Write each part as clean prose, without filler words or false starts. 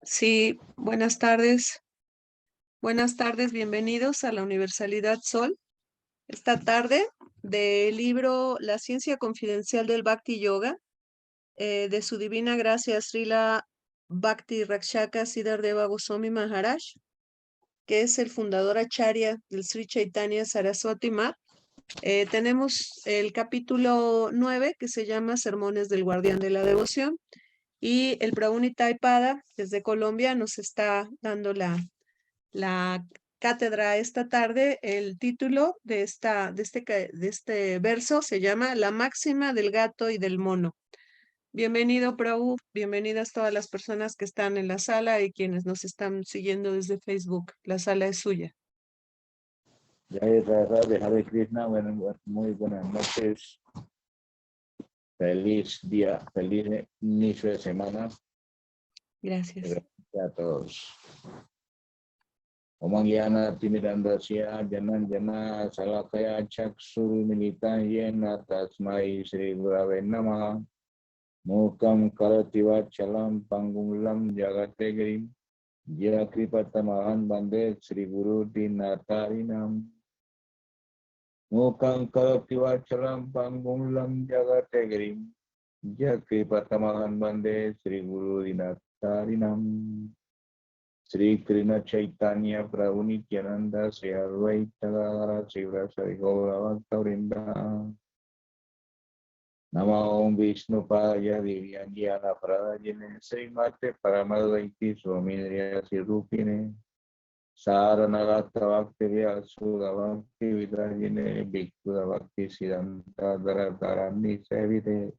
Sí, buenas tardes. Buenas tardes, bienvenidos a la Universalidad Sol. Esta tarde, del libro La ciencia confidencial del Bhakti Yoga, de su divina gracia Srila Bhakti Rakshaka Siddhardeva Goswami Maharaj, que es el fundador acharya del Sri Chaitanya Saraswati Math. Tenemos el capítulo 9, que se llama Sermones del Guardián de la Devoción, y el Prabhu Nitai Pada, desde Colombia, nos está dando la cátedra esta tarde. El título de este verso se llama La máxima del gato y del mono. Bienvenido, Prabhu, bienvenidas todas las personas que están en la sala y quienes nos están siguiendo desde Facebook. La sala es suya. Jai Radha, Hare Krishna, muy buenas noches. Feliz día, feliz inicio de semana. Gracias. Gracias a todos. Omangyana Timirandasya Janan Jana Salakaya Chaksul Militan Yena Tasmai Sri Gurave Namaha Mukam Karativat Chalam Pangulam Jagategirim Yakripatamahan Bande Sri Guru Dinatarinam Mukang Kalaktivachalam Pangulam Jagategirim Yakripatamahan Bande Sri Guru Dinatarinam Sri Krishna Chaitanya Prabhu Nityananda Sri Advaita Gadadhara Sri Vasari Gaura Bhaktavrinda Namo Om Vishnu Paya Divyanjana Pradajine Sri Mate Paramadvaiti Swamindriya Sirupine Saranagata Bhakti Vyasuda Bhakti Vidrajine Bhikkhura Bhakti Siddhanta Dharadharani Sevite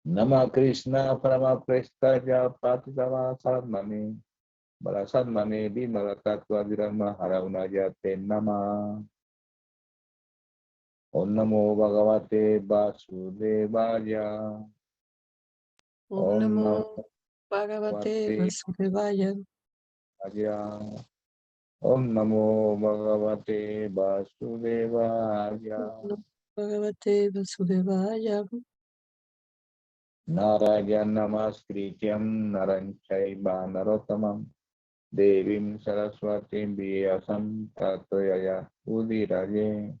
Nama Krishna Parama Prestaya Patitama Sadmane Balasadmane Bhimalakatva Virama Haraunajate Nama Om Namo Bhagavate Vasudevaya Om Namo Bhagavate Vasudevaya. Om Namo Bhagavate Vasudevaya. Bhagavate Vasudevaya. Narayana Namaskrityam Naranchaiva Narottamam Devim Saraswatim Vyasam Tatoyaya Udiraye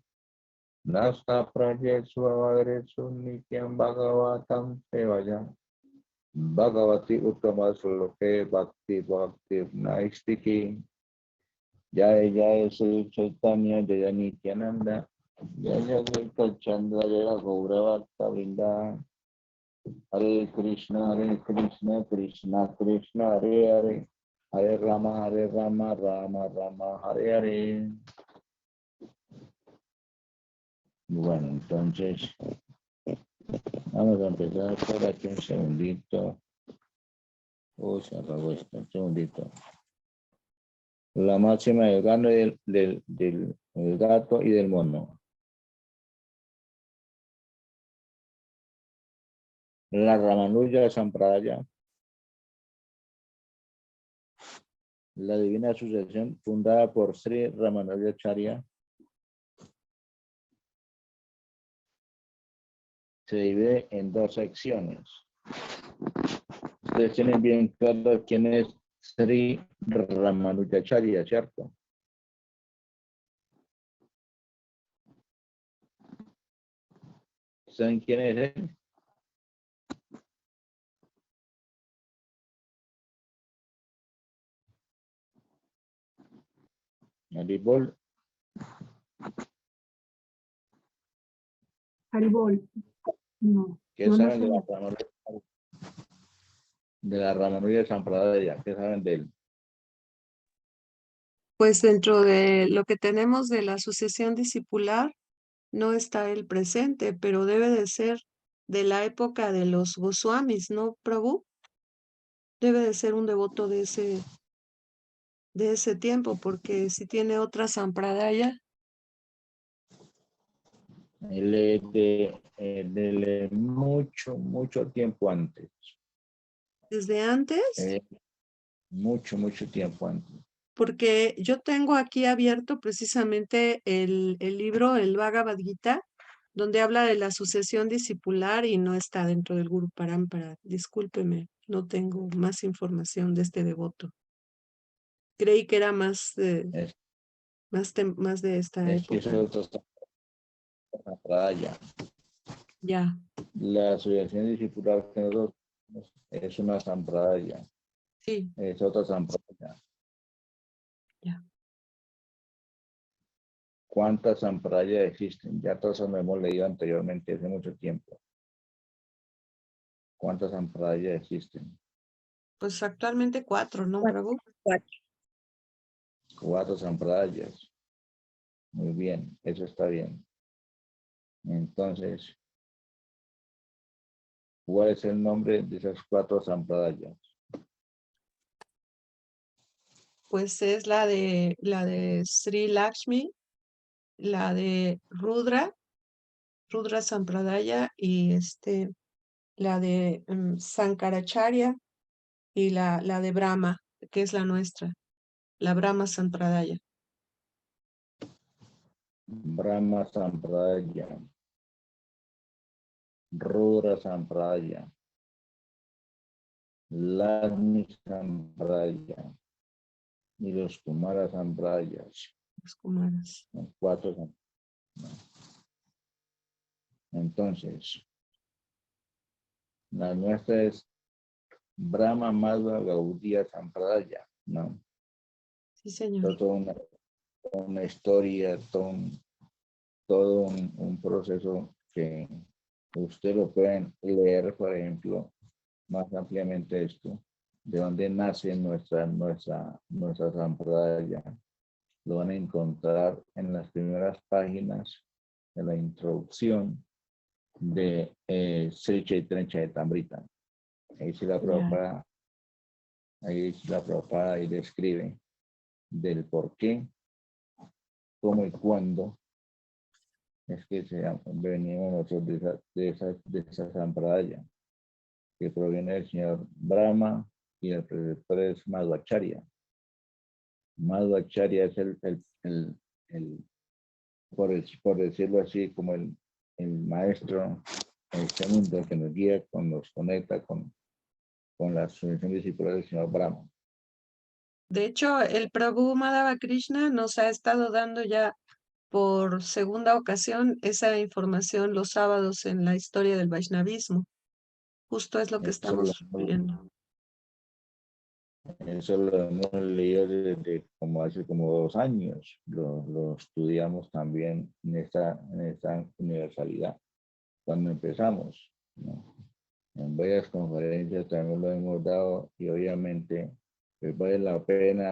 Nasta Prajeswa Vagresu Nityam Bhagavatam Sevaya Bhagavati Uttama Sloke Bhakti Bhakti Naistiki Jai Jai Sri Chaitanya Jaya Nityananda Jaya Jai Chandra Jaya Gaura Bhaktavrinda Hare Krishna, Krishna Krishna, Hare Hare, Hare Rama, Rama Rama, Hare Hare. Bueno, entonces, vamos a empezar por aquí un segundito. Se apagó esto, un segundito. La máxima del gato y del mono. La Ramanuja Sampradaya, la divina asociación fundada por Sri Ramanujacharya, se divide en dos secciones. Ustedes tienen bien claro quién es Sri Ramanujacharya, ¿cierto? ¿Saben quién es él? Haribol. Haribol. No. ¿Qué saben de la Ramanuja Sampradaya? ¿Qué saben de él? Pues dentro de lo que tenemos de la asociación discipular, no está el presente, pero debe de ser de la época de los Goswamis, ¿no, Prabhu? Debe de ser un devoto de ese tiempo, porque si tiene otra sampradaya. Él es de mucho tiempo antes. ¿Desde antes? Mucho tiempo antes. Porque yo tengo aquí abierto precisamente el libro, el Bhagavad Gita, donde habla de la sucesión discipular y no está dentro del Guru Parampara. Discúlpeme, no tengo más información de este devoto. Creí que era más de, Es, más de esta es que eso época. es otra sampradaya. Ya, La asociación discipular que nosotros es una sampradaya. sí, Es otra sampradaya. ya. ¿Cuántas sampradayas existen? Ya todos lo hemos leído anteriormente, hace mucho tiempo. ¿Cuántas sampradayas existen? Pues actualmente 4, ¿no, Prabhu? 4 sampradayas. Muy bien, eso está bien. Entonces, ¿cuál es el nombre de esas 4 sampradayas? Pues es la de Sri Lakshmi, la de Rudra Sampradaya y la de Sankaracharya y la de Brahma, que es la nuestra, la Brahma Sampradaya. Brahma Sampradaya, Rudra Sampradaya, Lakshmi Sampradaya y los Kumara Sampradayas. Los Kumaras. Son 4. Entonces, la nuestra es Brahma Madhva Gaudiya Sampradaya, ¿no? Sí, señor. Toda una historia, todo un proceso que usted lo pueden leer, por ejemplo, más ampliamente esto, de dónde nace nuestra sampradaya. Lo van a encontrar en las primeras páginas de la introducción de Sri Chaitanya Charitamrita. Ahí sí la Prabhupada, ahí describe del por qué, cómo y cuándo es que venimos nosotros de esa sampradaya, que proviene del señor Brahma y el predecesor es Madhvacharya. Madhvacharya es por decirlo así, como el maestro en este mundo que nos guía, nos conecta con la asociación discipular del señor Brahma. De hecho, el Prabhu Madhava Krishna nos ha estado dando ya por segunda ocasión esa información los sábados en la historia del Vaishnavismo. Justo es lo que estamos viendo. Eso lo hemos leído desde como hace como 2 años. Lo estudiamos también en esta universalidad cuando empezamos, ¿no? En varias conferencias también lo hemos dado y obviamente pues vale la pena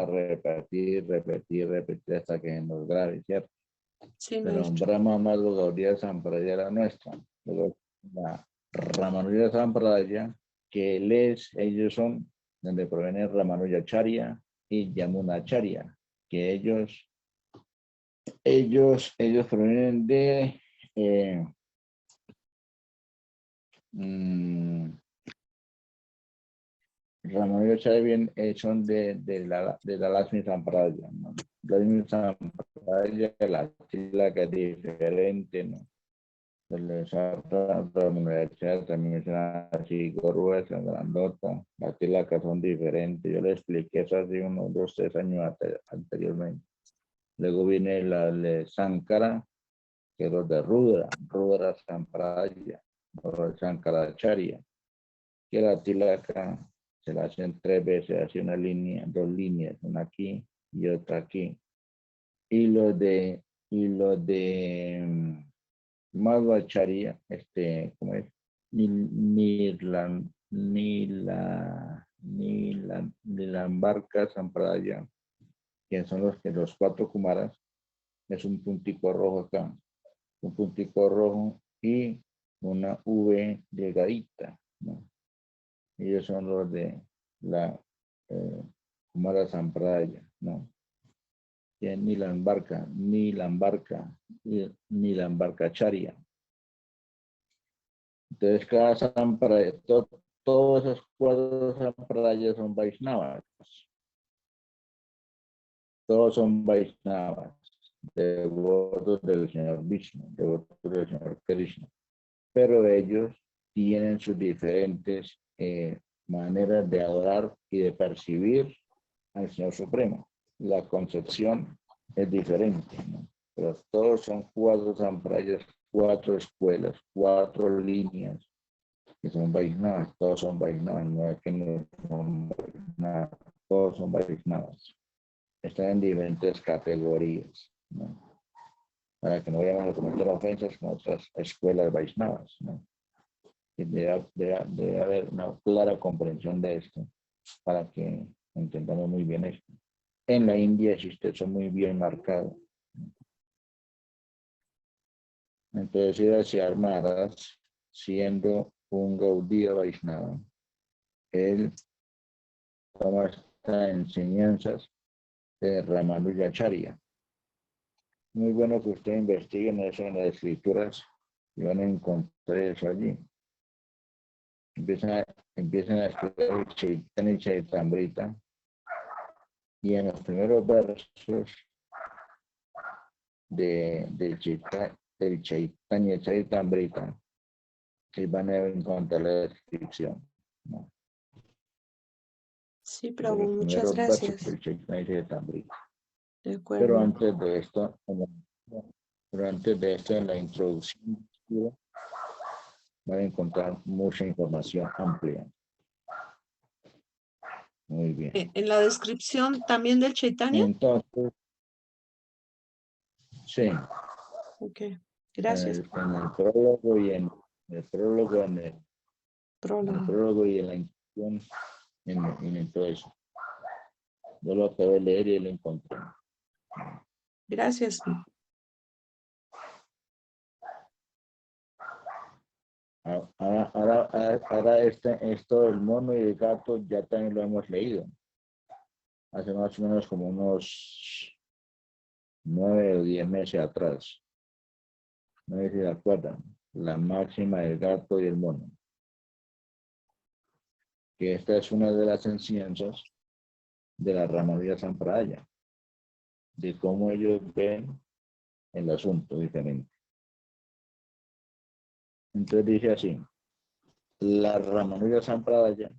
repetir hasta que nos grabe, ¿cierto? Sí, Pero maestro. Brahma Madhva Gaudiya Sampradaya era nuestra. Luego la Ramanuja Sampradaya, que ellos son donde proviene Ramanujacharya y Yamunacharya, que ellos provienen de Ramanujacharya bien, son de la Lakshmi Sampradaya, ¿no? Lakshmi Sampradaya, la chila que es diferente, ¿no? También es así gruesa, grandota. Las tilacas son diferentes. Yo le expliqué eso hace unos 2, 3 años anteriormente. Luego viene la de Sankara, que es los de Rudra Sampradaya, o Sankaracharya, que la tilaca se la hacen 3 veces, hace una línea, 2 líneas, una aquí y otra aquí. Y lo de Madhvacharya, ¿cómo es? Nilambarka Sampradaya, que son los 4 Kumaras, es un puntico rojo acá, un puntico rojo y una V delgadita, ¿no? Ellos son los de la Kumara Sampradaya, ¿no? Ni la Nilambarkacharya. Entonces, cada sampradaya, todas esas 4 sampradayas son Vaishnavas. Todos son Vaishnavas. devotos del señor Vishnu, devotos del señor Krishna. Pero ellos tienen sus diferentes maneras de adorar y de percibir al Señor Supremo. La concepción es diferente, ¿no? Pero todos son 4 samprayas, 4 escuelas, 4 líneas que son Vaishnavas, todos son Vaishnavas, no es que no son Vaishnavas, todos son Vaishnavas. Están en diferentes categorías, ¿no? Para que no vayamos a cometer ofensas con otras escuelas Vaishnavas, ¿no? Debe haber una clara comprensión de esto para que entendamos muy bien esto. En la India existe eso muy bien marcado. Entonces, Sridhar Maharaj, siendo un Gaudiya Vaishnava, él toma estas enseñanzas de Ramanujacharya. Muy bueno que ustedes investiguen eso en las escrituras y van a encontrar eso allí. Empiezan a estudiar Chaitanya y Chaitamrita, y en los primeros versos del Chaitanya y Chaitamrita se van a encontrar la descripción, ¿no? Sí, De Prabhu, los muchas primeros versos gracias. del Chaitanya y Chaitamrita. De Pero acuerdo. antes de esto, en la introducción, van a encontrar mucha información amplia. Muy bien. En la descripción también del Chaitanya. Entonces, sí, Ok, en gracias. el prólogo y en el prólogo, en el Prólogo. prólogo y en la introducción, en todo eso. Yo lo acabo de leer y lo encontré. Gracias. Ahora esto del mono y el gato ya también lo hemos leído. Hace más o menos como unos 9 o 10 meses atrás. No sé si se acuerdan. La máxima del gato y el mono. Que esta es una de las enseñanzas de la Ramadía Sampradaya. De cómo ellos ven el asunto diferente. Entonces dice así. La Ramanuja Sampradaya,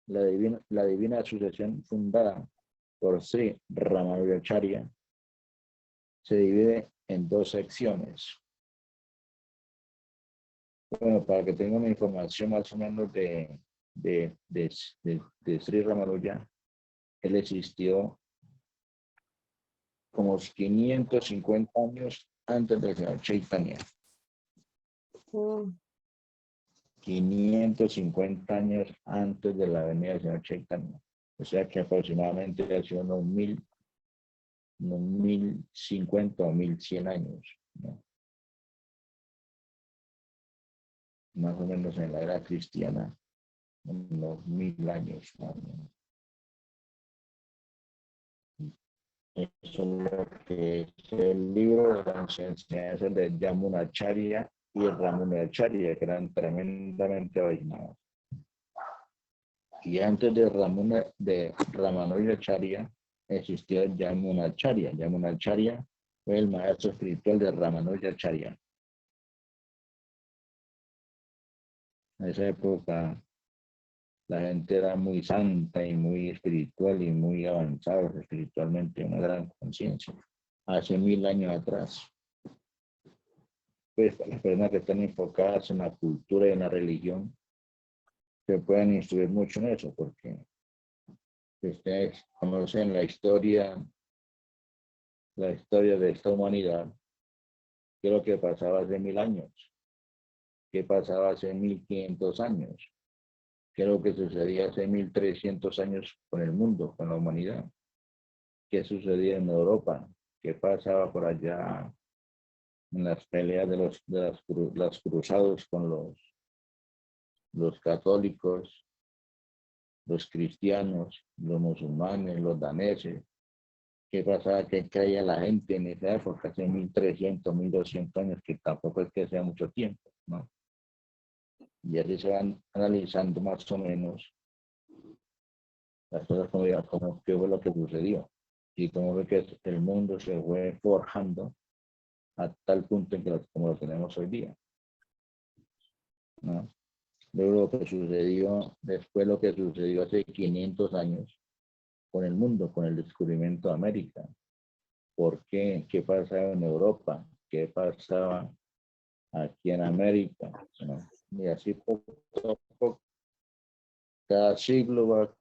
la divina asociación fundada por Sri Ramanujacharya, se divide en 2 secciones. Bueno, para que tengan una información más o menos de Sri Ramanuja, él existió como 550 años antes del señor Chaitanya. 550 años antes de la venida del señor Chaitanya. O sea que aproximadamente hace unos 1050 o 1100 años, ¿no? Más o menos en la era cristiana, unos 1000 años más o menos. Eso es lo que es el libro de las enseñanzas de Yamunacharya y Ramanujacharya, que eran tremendamente vainados. Y antes de Ramanujacharya existía Yamunacharya. Yamunacharya fue el maestro espiritual de Ramanujacharya. En esa época la gente era muy santa y muy espiritual y muy avanzados espiritualmente, una gran conciencia. Hace 1000 años atrás, pues para las personas que están enfocadas en la cultura y en la religión, se pueden instruir mucho en eso, porque ustedes conocen la historia de esta humanidad, qué es lo que pasaba hace 1000 años, qué pasaba hace 1500 años, qué es lo que sucedía hace 1300 años con el mundo, con la humanidad, qué sucedía en Europa, qué pasaba por allá en las peleas de las cruzados con los católicos, los cristianos, los musulmanes, los daneses. ¿Qué pasaba? ¿Qué creía la gente en esa época, hace 1300, 1200 años, que tampoco es que sea mucho tiempo, ¿no? Y así se van analizando más o menos las cosas como qué fue lo que sucedió. y cómo fue que el mundo se fue forjando a tal punto en que como lo tenemos hoy día, ¿no? Luego lo que sucedió, después lo que sucedió hace 500 años con el mundo, con el descubrimiento de América. ¿Por qué? ¿Qué pasaba en Europa? ¿Qué pasaba aquí en América? ¿No? Y así poco a poco, cada siglo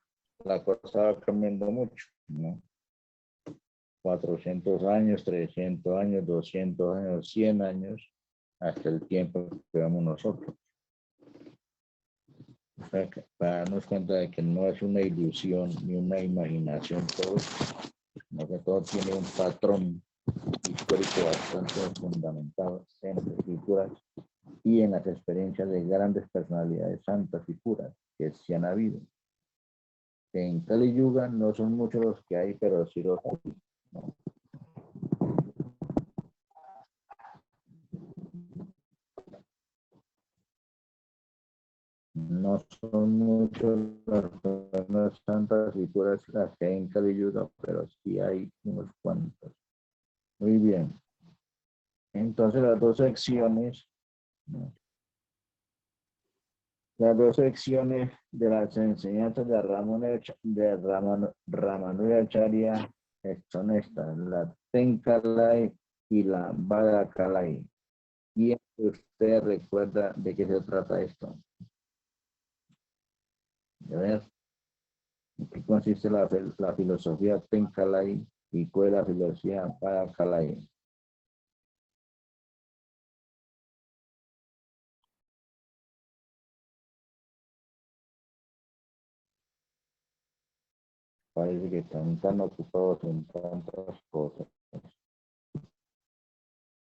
la cosa va cambiando mucho, ¿no? 400 años, 300 años, 200 años, 100 años, hasta el tiempo que vemos nosotros. Para darnos cuenta de que no es una ilusión ni una imaginación todo, sino que todo tiene un patrón histórico bastante fundamentado en las escrituras y en las experiencias de grandes personalidades santas y puras que sí han habido. En Kali Yuga no son muchos los que hay, pero sí los hay, ¿no? No son muchos las personas santas y puras las que hay en Kali Yuga, pero sí hay unos cuantos. Muy bien. Entonces las dos secciones, ¿no? Las dos secciones de las enseñanzas de Ramanujacharya son estas, la Tenkalai y la Badakalai. ¿Y usted recuerda de qué se trata esto? A ver, ¿en qué consiste la filosofía Tenkalai y cuál es la filosofía Badakalai? Parece que están tan ocupados en tantas cosas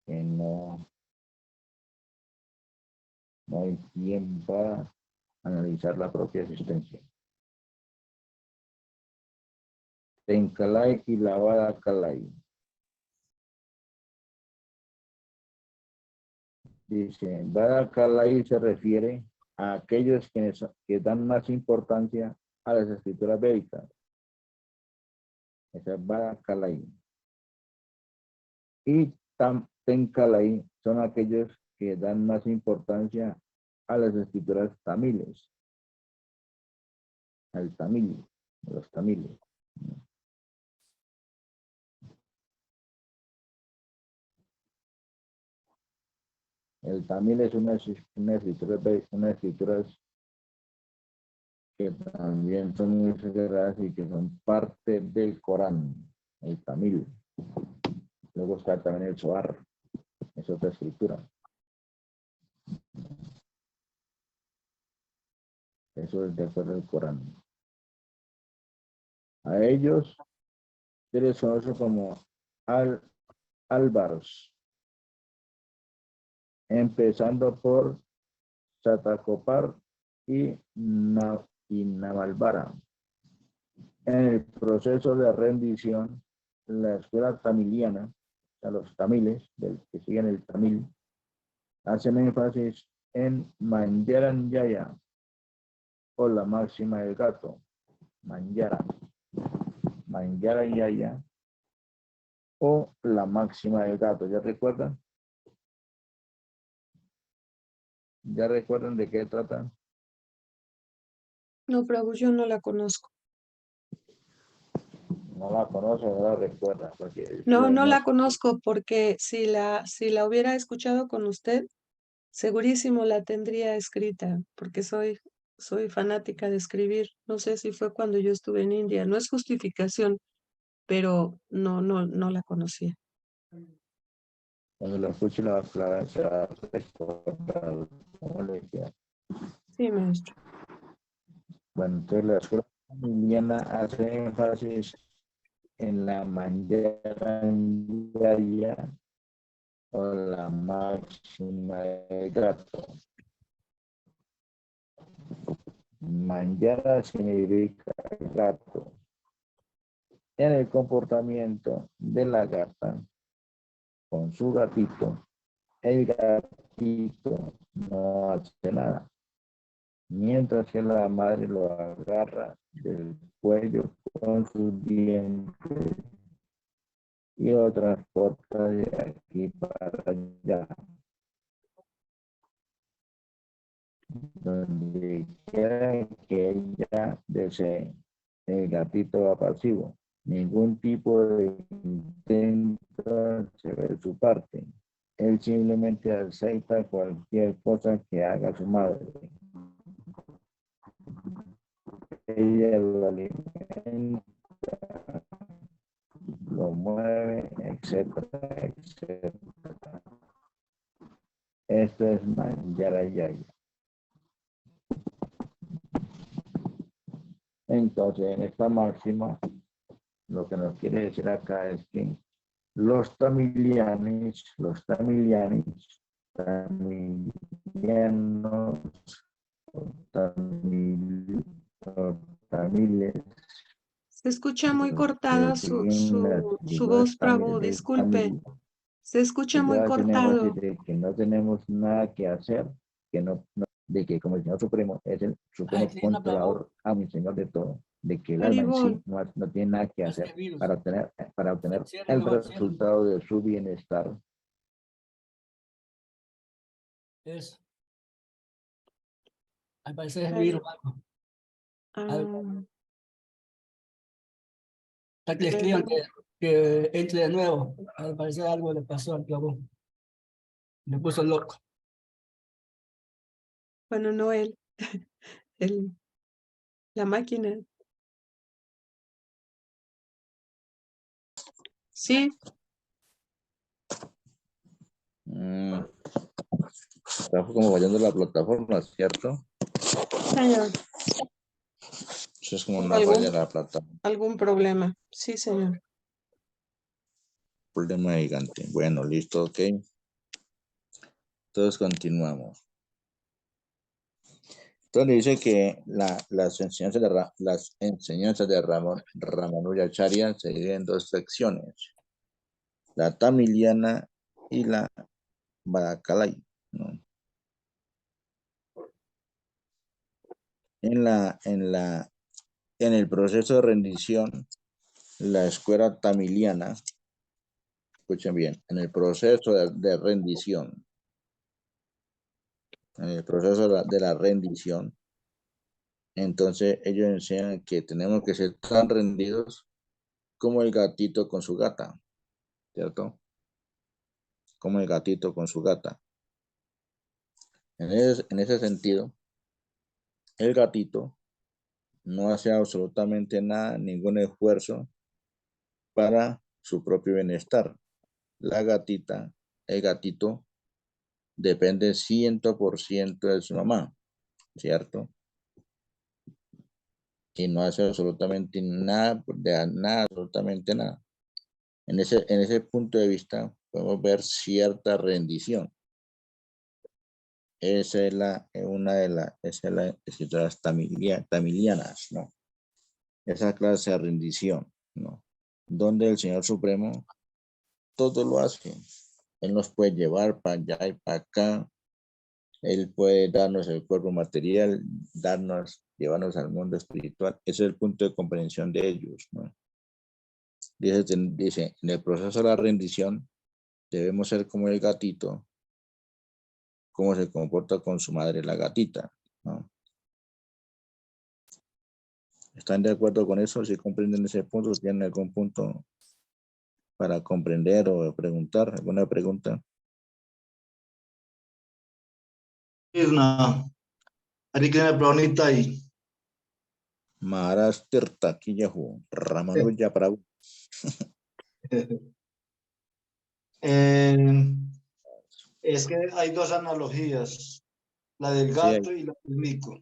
que no hay tiempo para analizar la propia existencia. Tenkalai y la Badakalai. Dice, Badakalai se refiere a aquellos que dan más importancia a las escrituras védicas. Esa es Badakalai. Y Tenkalai son aquellos que dan más importancia a las escrituras tamiles. Al tamil, los tamiles. El tamil es una escritura que también son muy sagradas y que son parte del Corán, el tamil. Luego está también el Zohar, es otra escritura. Eso es de acuerdo al Corán. A ellos se les conoce como álvaros, empezando por Satakopar y Navalbara. En el proceso de rendición, la escuela tamiliana, a los tamiles, que siguen el tamil, hacen énfasis en Manjaranyaya, o la máxima del gato, Manjaranyaya, o la máxima del gato. ¿Ya recuerdan? ¿Ya recuerdan de qué tratan? No, Prabhu, yo no la conozco. No la conocen, no la recuerdan. Porque No, no no, la conozco porque si la hubiera escuchado con usted, segurísimo la tendría escrita, porque soy fanática de escribir. No sé si fue cuando yo estuve en India. No es justificación, pero no la conocía. cuando la escuche la se va a recordar, ¿cómo le decía? Sí, maestro. Bueno, entonces la escuela tamiliana hace énfasis en la Manjaranyaya o la máxima del gato. Manjara significa gato. En el comportamiento de la gata con su gatito, el gatito no hace nada, mientras que la madre lo agarra del cuello con sus dientes y lo transporta de aquí para allá. Donde quiera que ella desee. El gatito va pasivo. Ningún tipo de intento se ve de su parte. Él simplemente acepta cualquier cosa que haga su madre. Ella lo alimenta, lo mueve, etcétera, etcétera. Esto es Manjara Yaya. Entonces, en esta máxima, lo que nos quiere decir acá es que los tamilianos, tamilianos, tamiles, Se escucha muy que cortada siguen las su figuras voz, Prabhu, disculpe. tamiles, Se escucha muy ya tenemos cortado. de que no tenemos nada que hacer, que de que como el Señor Supremo es el Supremo Controlador, amo y Señor de todo, de que el alma en Haribol. sí no tiene nada que hacer para obtener el resultado de su bienestar. Eso. Al parecer es Ay. virus. Ah, Para que le escriban que entre de nuevo. Al parecer algo le pasó al clavo. Le puso loco. bueno, no él, la máquina. Sí, Está como fallando la plataforma, ¿cierto? señor. Eso es como una falla de la plataforma. ¿Algún problema? Sí, señor. Problema gigante. Bueno, listo, ok. Entonces continuamos. Entonces dice que las enseñanzas de Ramanujacharya se dividen en dos secciones, la tamiliana y la Badakalai, ¿no? En el proceso de rendición, la escuela tamiliana, escuchen bien, en el proceso de rendición, en el proceso de la rendición, entonces ellos enseñan que tenemos que ser tan rendidos como el gatito con su gata, ¿cierto? Como el gatito con su gata. En ese sentido, el gatito no hace absolutamente nada, ningún esfuerzo para su propio bienestar. La gatita, el gatito, depende 100% de su mamá, ¿cierto? Y no hace absolutamente nada, absolutamente nada. En ese punto de vista, podemos ver cierta rendición. Esa es una de las escritoras tamilianas, ¿no? Esa clase de rendición, ¿no? Donde el Señor Supremo todo lo hace. Él nos puede llevar para allá y para acá. Él puede darnos el cuerpo material, llevarnos al mundo espiritual. Ese es el punto de comprensión de ellos, ¿no? Dice, en el proceso de la rendición, debemos ser como el gatito, cómo se comporta con su madre la gatita, ¿no? ¿Están de acuerdo con eso? Si comprenden ese punto, ¿tienen algún punto para comprender o preguntar? ¿Alguna pregunta? Irna, Ari tiene planita ahí. Maharaj Tirtha Kiyahu, Ramanuja Prabhu. Es que hay dos analogías, la del Sí, gato y la del mico.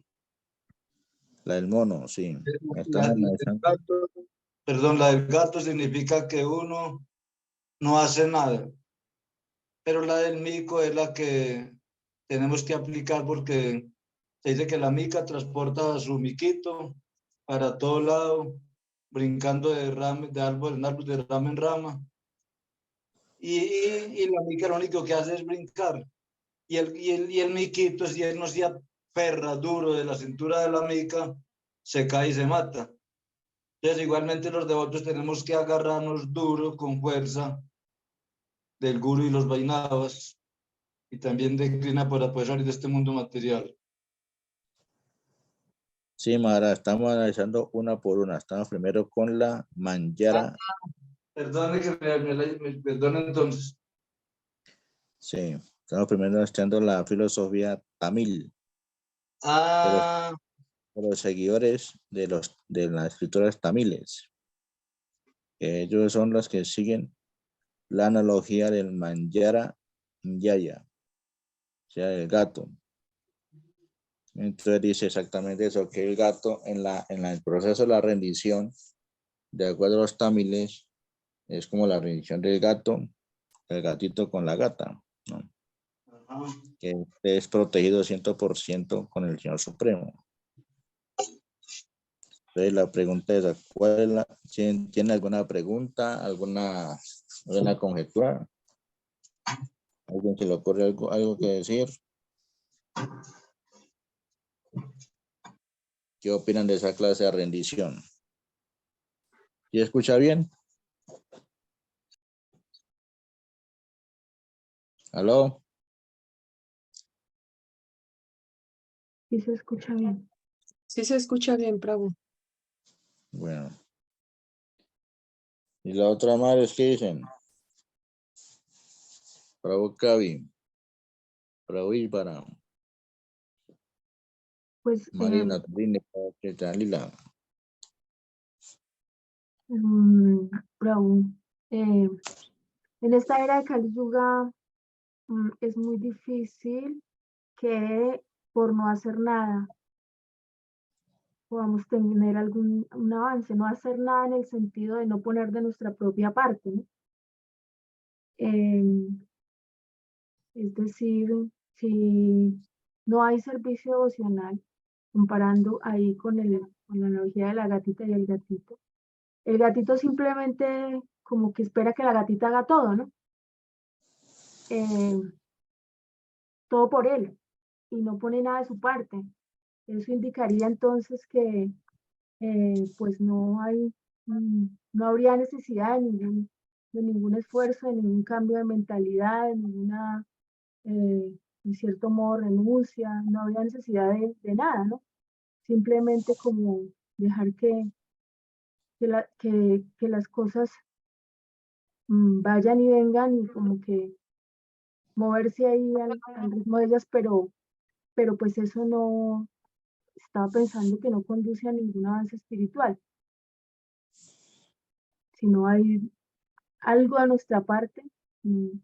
la del mono, sí. La del gato, perdón, la del gato significa que uno no hace nada, pero la del mico es la que tenemos que aplicar porque se dice que la mica transporta a su miquito para todo lado, brincando de árbol en árbol, de rama en rama. Y la mica lo único que hace es brincar. Y el miquito, si él no se aferra duro de la cintura de la mica, se cae y se mata. Entonces, igualmente los devotos tenemos que agarrarnos duro, con fuerza, del guru y los Vaishnavas, y también de Krishna para poder salir de este mundo material. Sí, Mara, estamos analizando una por una. Estamos primero con la Manjara. Perdone que me perdone entonces. Sí, estamos primero estudiando la filosofía tamil. Ah, De los seguidores de las escritoras tamiles. Ellos son los que siguen la analogía del Manjara Nyaya, o sea, el gato. Entonces dice exactamente eso, que el gato en el proceso de la rendición, de acuerdo a los tamiles, es como la rendición del gato, el gatito con la gata, ¿no? ajá. Que es protegido 100% con el Señor Supremo. Entonces la pregunta es, ¿tiene alguna pregunta, alguna conjetura? ¿Alguien se le ocurre algo que decir? ¿Qué opinan de esa clase de rendición? ¿Sí escucha bien? ¿Aló? Sí se escucha bien. Sí se escucha bien, Prabhu. Bueno. ¿Y la otra madre es que dicen? Prabhu Kavi, Prabhu Ishvara, Pues Marina, Trine, Lila. Prabhu, en esta era de Kali Yuga es muy difícil que por no hacer nada podamos tener un avance, no hacer nada en el sentido de no poner de nuestra propia parte, ¿no? Es decir, si no hay servicio devocional, comparando ahí con la analogía de la gatita y el gatito simplemente como que espera que la gatita haga todo, ¿no? Todo por él y no pone nada de su parte. Eso indicaría entonces que pues no habría necesidad de ningún esfuerzo, de ningún cambio de mentalidad, de ninguna, en cierto modo, renuncia, no habría necesidad de nada, ¿no? Simplemente como dejar que las cosas vayan y vengan y como que moverse ahí al ritmo de ellas, pero pues eso no, estaba pensando que no conduce a ningún avance espiritual. Si no hay algo a nuestra parte, no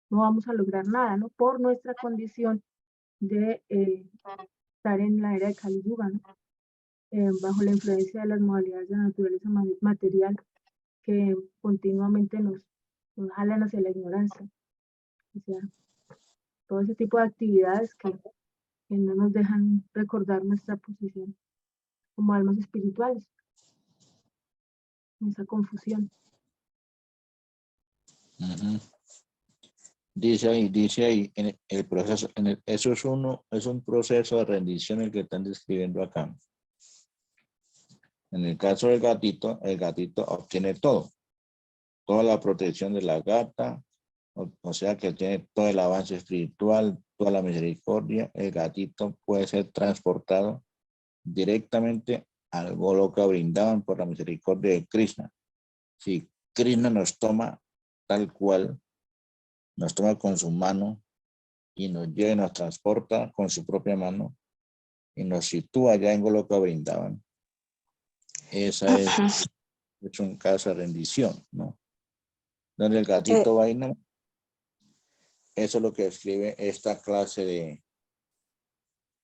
vamos a lograr nada, ¿no? Por nuestra condición de estar en la era de Kali Yuga, ¿no? Bajo la influencia de las modalidades de la naturaleza material que continuamente nos jalan hacia la ignorancia. O sea, todo ese tipo de actividades que no nos dejan recordar nuestra posición como almas espirituales, esa confusión. Uh-huh. Dice ahí, en el proceso, eso es un proceso de rendición el que están describiendo acá. En el caso del gatito, el gatito obtiene todo, toda la protección de la gata, o sea que tiene todo el avance espiritual, toda la misericordia. El gatito puede ser transportado directamente al Goloka Vrindavan por la misericordia de Krishna. Si Krishna nos toma tal cual, nos toma con su mano y nos lleva y nos transporta con su propia mano y nos sitúa allá en Goloka Vrindavan. Esa es un caso de rendición, ¿no? Donde el gatito vaina, eso es lo que escribe esta clase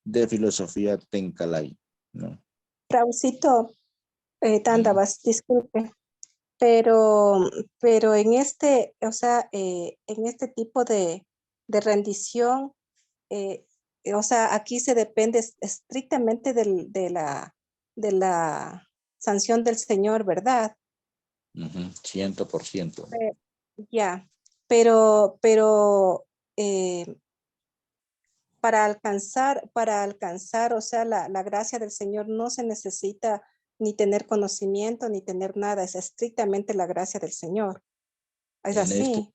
de filosofía Tenkalai, ¿no? Raulcito, Tándavas, disculpe, pero en este, o sea, en este tipo de rendición, o sea, aquí se depende estrictamente de la sanción del Señor, ¿verdad? 100%. Ya, pero para alcanzar, o sea, la gracia del Señor no se necesita ni tener conocimiento, ni tener nada. Es estrictamente la gracia del Señor. Es En así.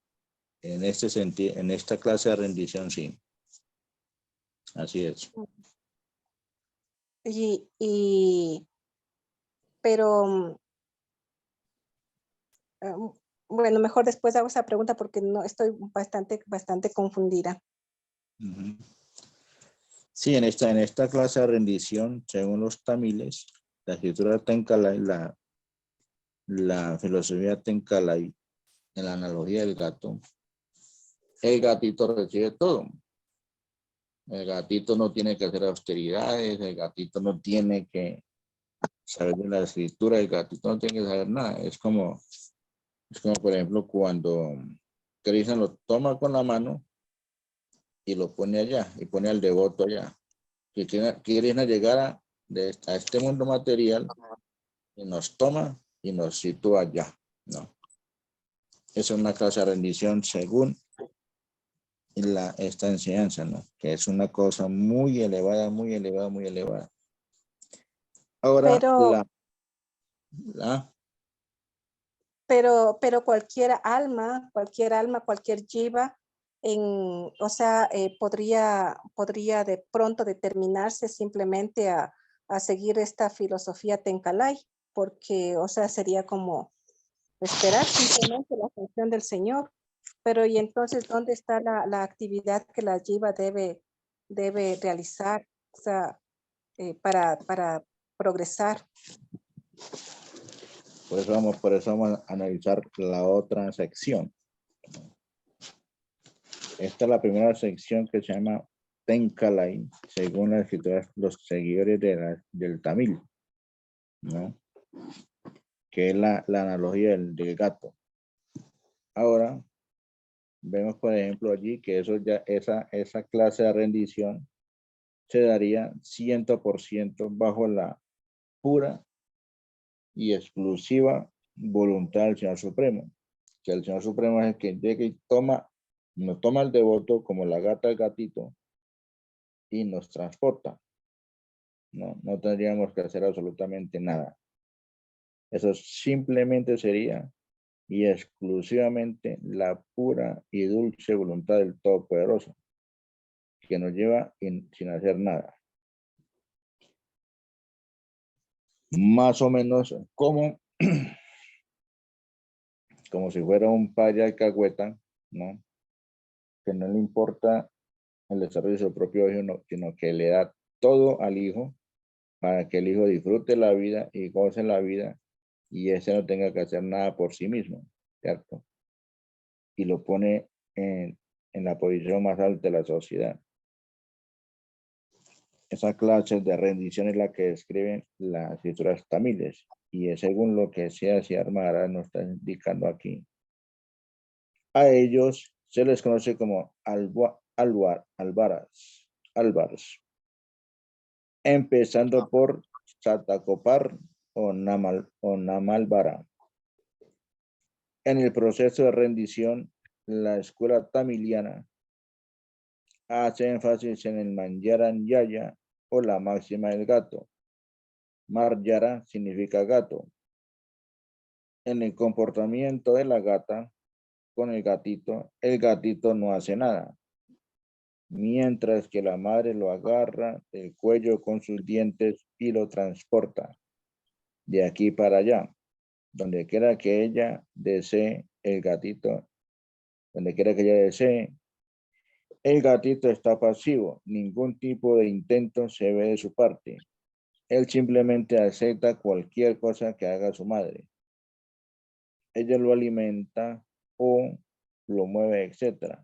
En este sentido, en esta clase de rendición, sí. Así es. Pero bueno, mejor después hago esa pregunta porque no estoy bastante confundida. Ujú. Sí, en esta clase de rendición, según los tamiles, la escritura Tenkalai, la filosofía Tenkalai, en la analogía del gato, el gatito recibe todo. El gatito no tiene que hacer austeridades, el gatito no tiene que saber de la escritura, el gatito no tiene que saber nada. Es como por ejemplo, cuando Krishna lo toma con la mano y lo pone allá, y pone al devoto allá. Que Krishna llegara a este mundo material y nos toma y nos sitúa allá, ¿no? Es una clase de rendición según esta enseñanza, ¿no? Que es una cosa muy elevada, muy elevada, muy elevada. Ahora, pero cualquier alma, cualquier jiva, o sea, podría de pronto determinarse simplemente a seguir esta filosofía Tenkalai, porque, o sea, sería como esperar simplemente la función del Señor. Pero y entonces, ¿dónde está la actividad que la jiva debe realizar, o sea, para progresar? por eso vamos a analizar la otra sección. Esta es la primera sección que se llama Tenkalai, según las escrituras, los seguidores del Tamil, ¿no? Que es la analogía del gato. Ahora, vemos por ejemplo allí que esa clase de rendición se daría 100% bajo la pura y exclusiva voluntad del Señor Supremo. Que el Señor Supremo es el que llega y nos toma el devoto como la gata al gatito y nos transporta. No tendríamos que hacer absolutamente nada. Eso simplemente sería y exclusivamente la pura y dulce voluntad del Todopoderoso, que nos lleva sin hacer nada. Más o menos como si fuera un paya alcahueta, ¿no? Que no le importa el desarrollo de su propio hijo, sino que le da todo al hijo para que el hijo disfrute la vida y goce la vida y ese no tenga que hacer nada por sí mismo, ¿cierto? Y lo pone en la posición más alta de la sociedad. Esa clase de rendición es la que describen las escrituras tamiles y es según lo que Seas y Armara nos está indicando aquí. A ellos se les conoce como álvaras, empezando por Satacopar o Namalvara. En el proceso de rendición, la escuela tamiliana hace énfasis en el Manyaran Yaya o la máxima del gato. Marjara significa gato. En el comportamiento de la gata con el gatito no hace nada. Mientras que la madre lo agarra del cuello con sus dientes y lo transporta de aquí para allá. Donde quiera que ella desee el gatito, donde quiera que ella desee, el gatito está pasivo. Ningún tipo de intento se ve de su parte. Él simplemente acepta cualquier cosa que haga su madre. Ella lo alimenta o lo mueve, etc.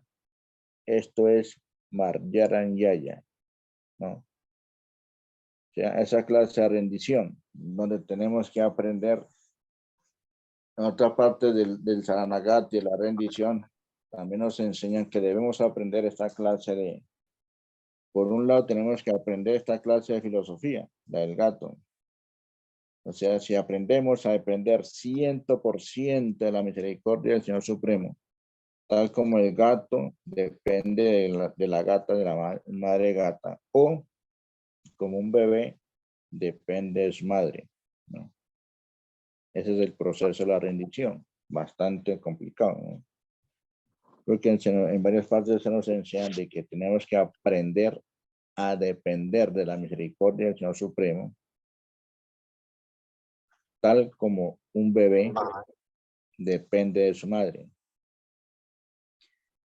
Esto es Marjaran Yaya, ¿no? O sea, esa clase de rendición, donde tenemos que aprender. En otra parte del Saranagati, la rendición, también nos enseñan que debemos aprender esta clase por un lado tenemos que aprender esta clase de filosofía, la del gato. O sea, si aprendemos a depender 100% de la misericordia del Señor Supremo, tal como el gato depende de la gata, de la madre gata, o como un bebé depende de su madre, ¿no? Ese es el proceso de la rendición, bastante complicado, ¿no? Porque en varias partes se nos enseñan de que tenemos que aprender a depender de la misericordia del Señor Supremo, tal como un bebé depende de su madre.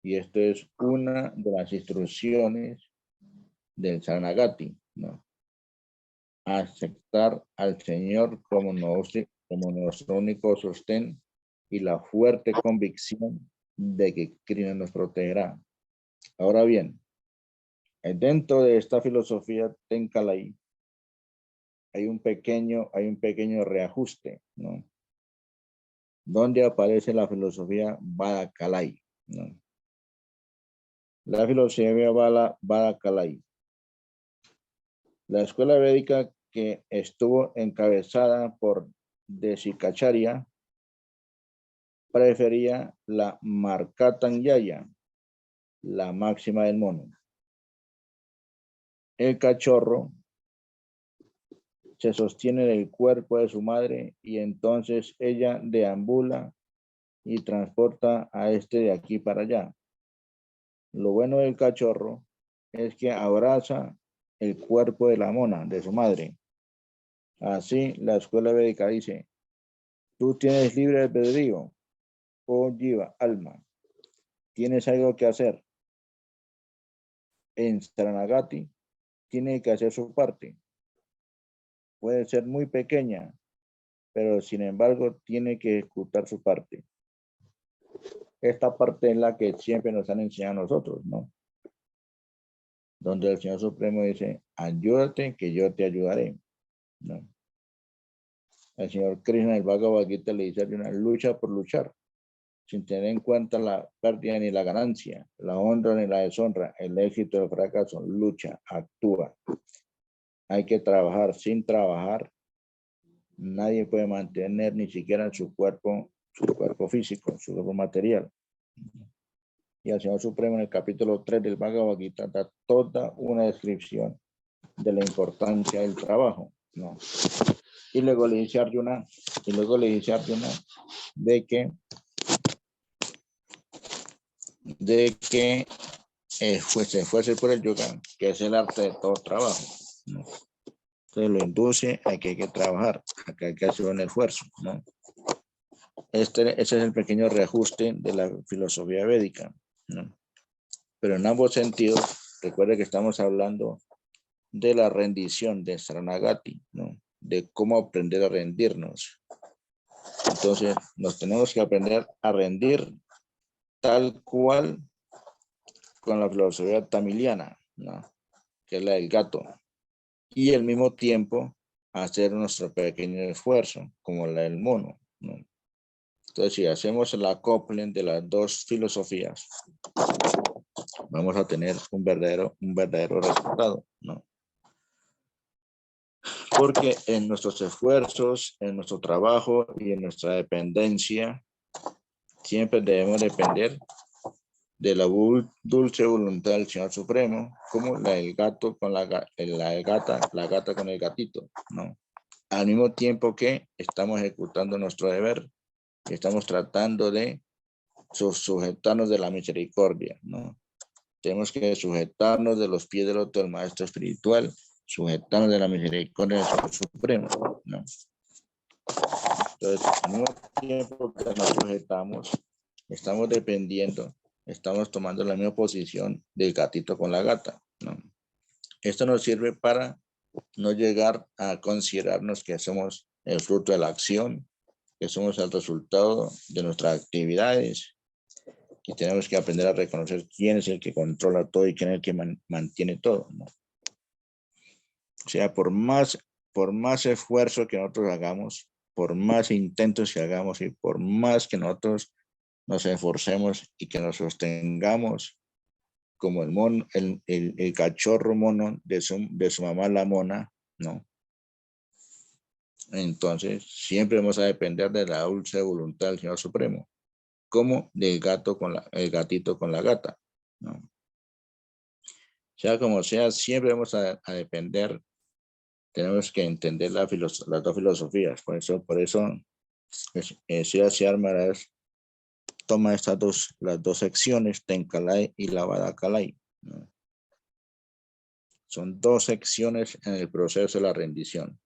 Y esto es una de las instrucciones del Saranagati, ¿no? Aceptar al Señor como nuestro único sostén y la fuerte convicción de que Krishna nos protegerá. Ahora bien, dentro de esta filosofía Tenkalai hay un pequeño reajuste, ¿no? Donde aparece la filosofía Vadakalai, ¿no? La filosofía Vadakalai. La escuela védica que estuvo encabezada por Desikacharya prefería la Markatanyaya, la máxima del mono. El cachorro se sostiene del cuerpo de su madre y entonces ella deambula y transporta a este de aquí para allá. Lo bueno del cachorro es que abraza el cuerpo de la mona, de su madre. Así, la escuela védica dice, tú tienes libre albedrío, oh jiva, alma, tienes algo que hacer. En Saranagati tiene que hacer su parte. Puede ser muy pequeña, pero sin embargo tiene que ejecutar su parte. Esta parte es la que siempre nos han enseñado a nosotros, ¿no? Donde el Señor Supremo dice, ayúdate que yo te ayudaré, ¿no? El Señor Krishna, el Bhagavad Gita, le dice una lucha por luchar, sin tener en cuenta la pérdida ni la ganancia, la honra ni la deshonra, el éxito o el fracaso. Lucha, actúa. Hay que trabajar. Sin trabajar, nadie puede mantener ni siquiera su cuerpo físico, su cuerpo material. Y el Señor Supremo en el capítulo 3 del Bhagavad Gita da toda una descripción de la importancia del trabajo, ¿no? Y luego le dice a Arjuna, de que se fuese por el yoga, que es el arte de todo trabajo, ¿no? Entonces lo induce a que hay que trabajar, a que hay que hacer un esfuerzo, ¿no? Ese es el pequeño reajuste de la filosofía védica, ¿no? Pero en ambos sentidos, recuerde que estamos hablando de la rendición de Saranagati, ¿no? De cómo aprender a rendirnos. Entonces, nos tenemos que aprender a rendir tal cual con la filosofía tamiliana, ¿no? Que es la del gato. Y al mismo tiempo, hacer nuestro pequeño esfuerzo, como la del mono, ¿no? Entonces, si hacemos el acople de las dos filosofías, vamos a tener un verdadero resultado, ¿no? Porque en nuestros esfuerzos, en nuestro trabajo y en nuestra dependencia, siempre debemos depender de la dulce voluntad del Señor Supremo, como la del gato con la gata con el gatito, ¿no? Al mismo tiempo que estamos ejecutando nuestro deber, estamos tratando de sujetarnos de la misericordia, ¿no? Tenemos que sujetarnos de los pies del otro del Maestro Espiritual, sujetarnos de la misericordia del Señor Supremo, ¿no? Entonces, al mismo tiempo que nos sujetamos, estamos dependiendo, estamos tomando la misma posición del gatito con la gata, ¿no? Esto nos sirve para no llegar a considerarnos que somos el fruto de la acción, que somos el resultado de nuestras actividades, y tenemos que aprender a reconocer quién es el que controla todo y quién es el que mantiene todo, ¿no? O sea, por más esfuerzo que nosotros hagamos, por más intentos que hagamos y por más que nosotros nos esforcemos y que nos sostengamos como el mono, el cachorro mono de su mamá la mona, ¿no? Entonces, siempre vamos a depender de la dulce voluntad del Señor Supremo, como del el gatito con la gata, ¿no? Sea como sea, siempre vamos a depender tenemos que entender las dos filosofías. Por eso Sri Maharaj toma las dos secciones, Tenkalai y la Vadakalai, ¿no? Son dos secciones en el proceso de la rendición.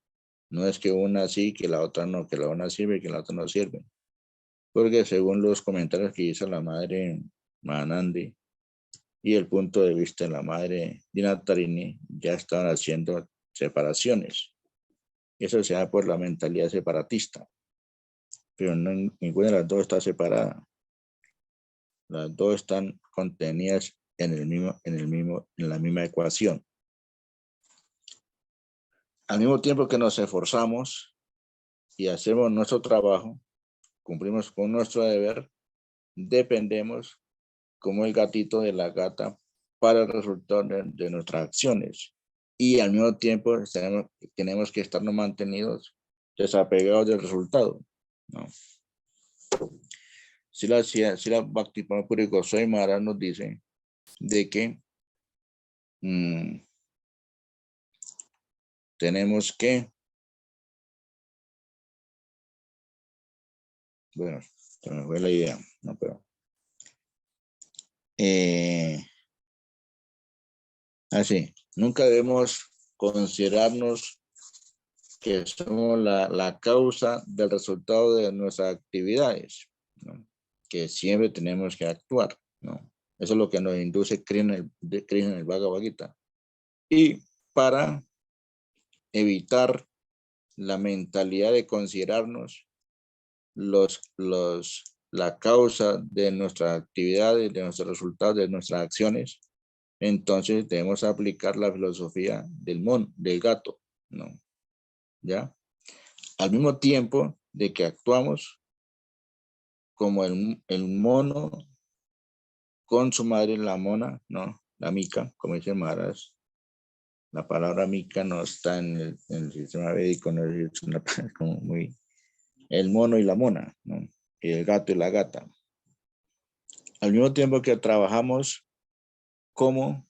No es que una sí, que la otra no, que la una sirve y que la otra no sirve. Porque según los comentarios que hizo la madre Mahanandi y el punto de vista de la madre Dinatarini, ya estaban haciendo separaciones. Eso se da por la mentalidad separatista. Pero ninguna de las dos está separada. Las dos están contenidas en la misma ecuación. Al mismo tiempo que nos esforzamos y hacemos nuestro trabajo, cumplimos con nuestro deber, dependemos como el gatito de la gata para el resultado de nuestras acciones. Y al mismo tiempo tenemos que estarnos mantenidos desapegados del resultado, ¿no? Si la Bhaktivinoda Puri Goswami Maharaj nos dice de que tenemos que, bueno, se me fue la idea, no, pero así, nunca debemos considerarnos que somos la causa del resultado de nuestras actividades, ¿no? Que siempre tenemos que actuar, ¿no? Eso es lo que nos induce Krishna en el Bhagavad Gita. Y para evitar la mentalidad de considerarnos la causa de nuestras actividades, de nuestros resultados, de nuestras acciones, entonces debemos aplicar la filosofía del gato, ¿no? ¿Ya? Al mismo tiempo de que actuamos como el mono con su madre, la mona, ¿no? La mica, como dice Maharaj. La palabra mica no está en el sistema védico, no es una como muy... El mono y la mona, ¿no? Y el gato y la gata. Al mismo tiempo que trabajamos como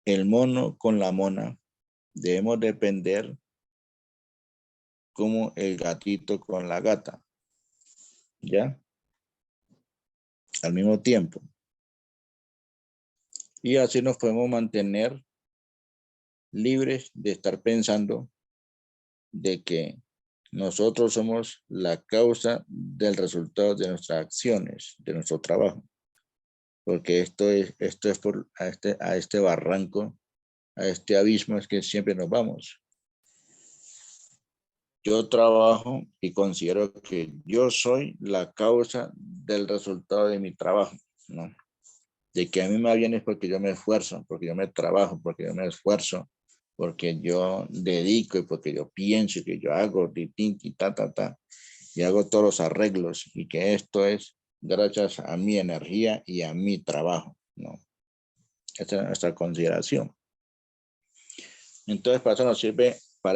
el mono con la mona, debemos depender como el gatito con la gata, ¿ya? Al mismo tiempo. Y así nos podemos mantener libres de estar pensando de que nosotros somos la causa del resultado de nuestras acciones, de nuestro trabajo. Porque esto es a este barranco, a este abismo es que siempre nos vamos. Yo trabajo y considero que yo soy la causa del resultado de mi trabajo, ¿no? De que a mí me va bien es porque yo me esfuerzo, porque yo me trabajo, porque yo me esfuerzo, porque yo dedico y porque yo pienso y que yo hago y hago todos los arreglos y que esto es gracias a mi energía y a mi trabajo, ¿no? Esta es nuestra consideración. Entonces, para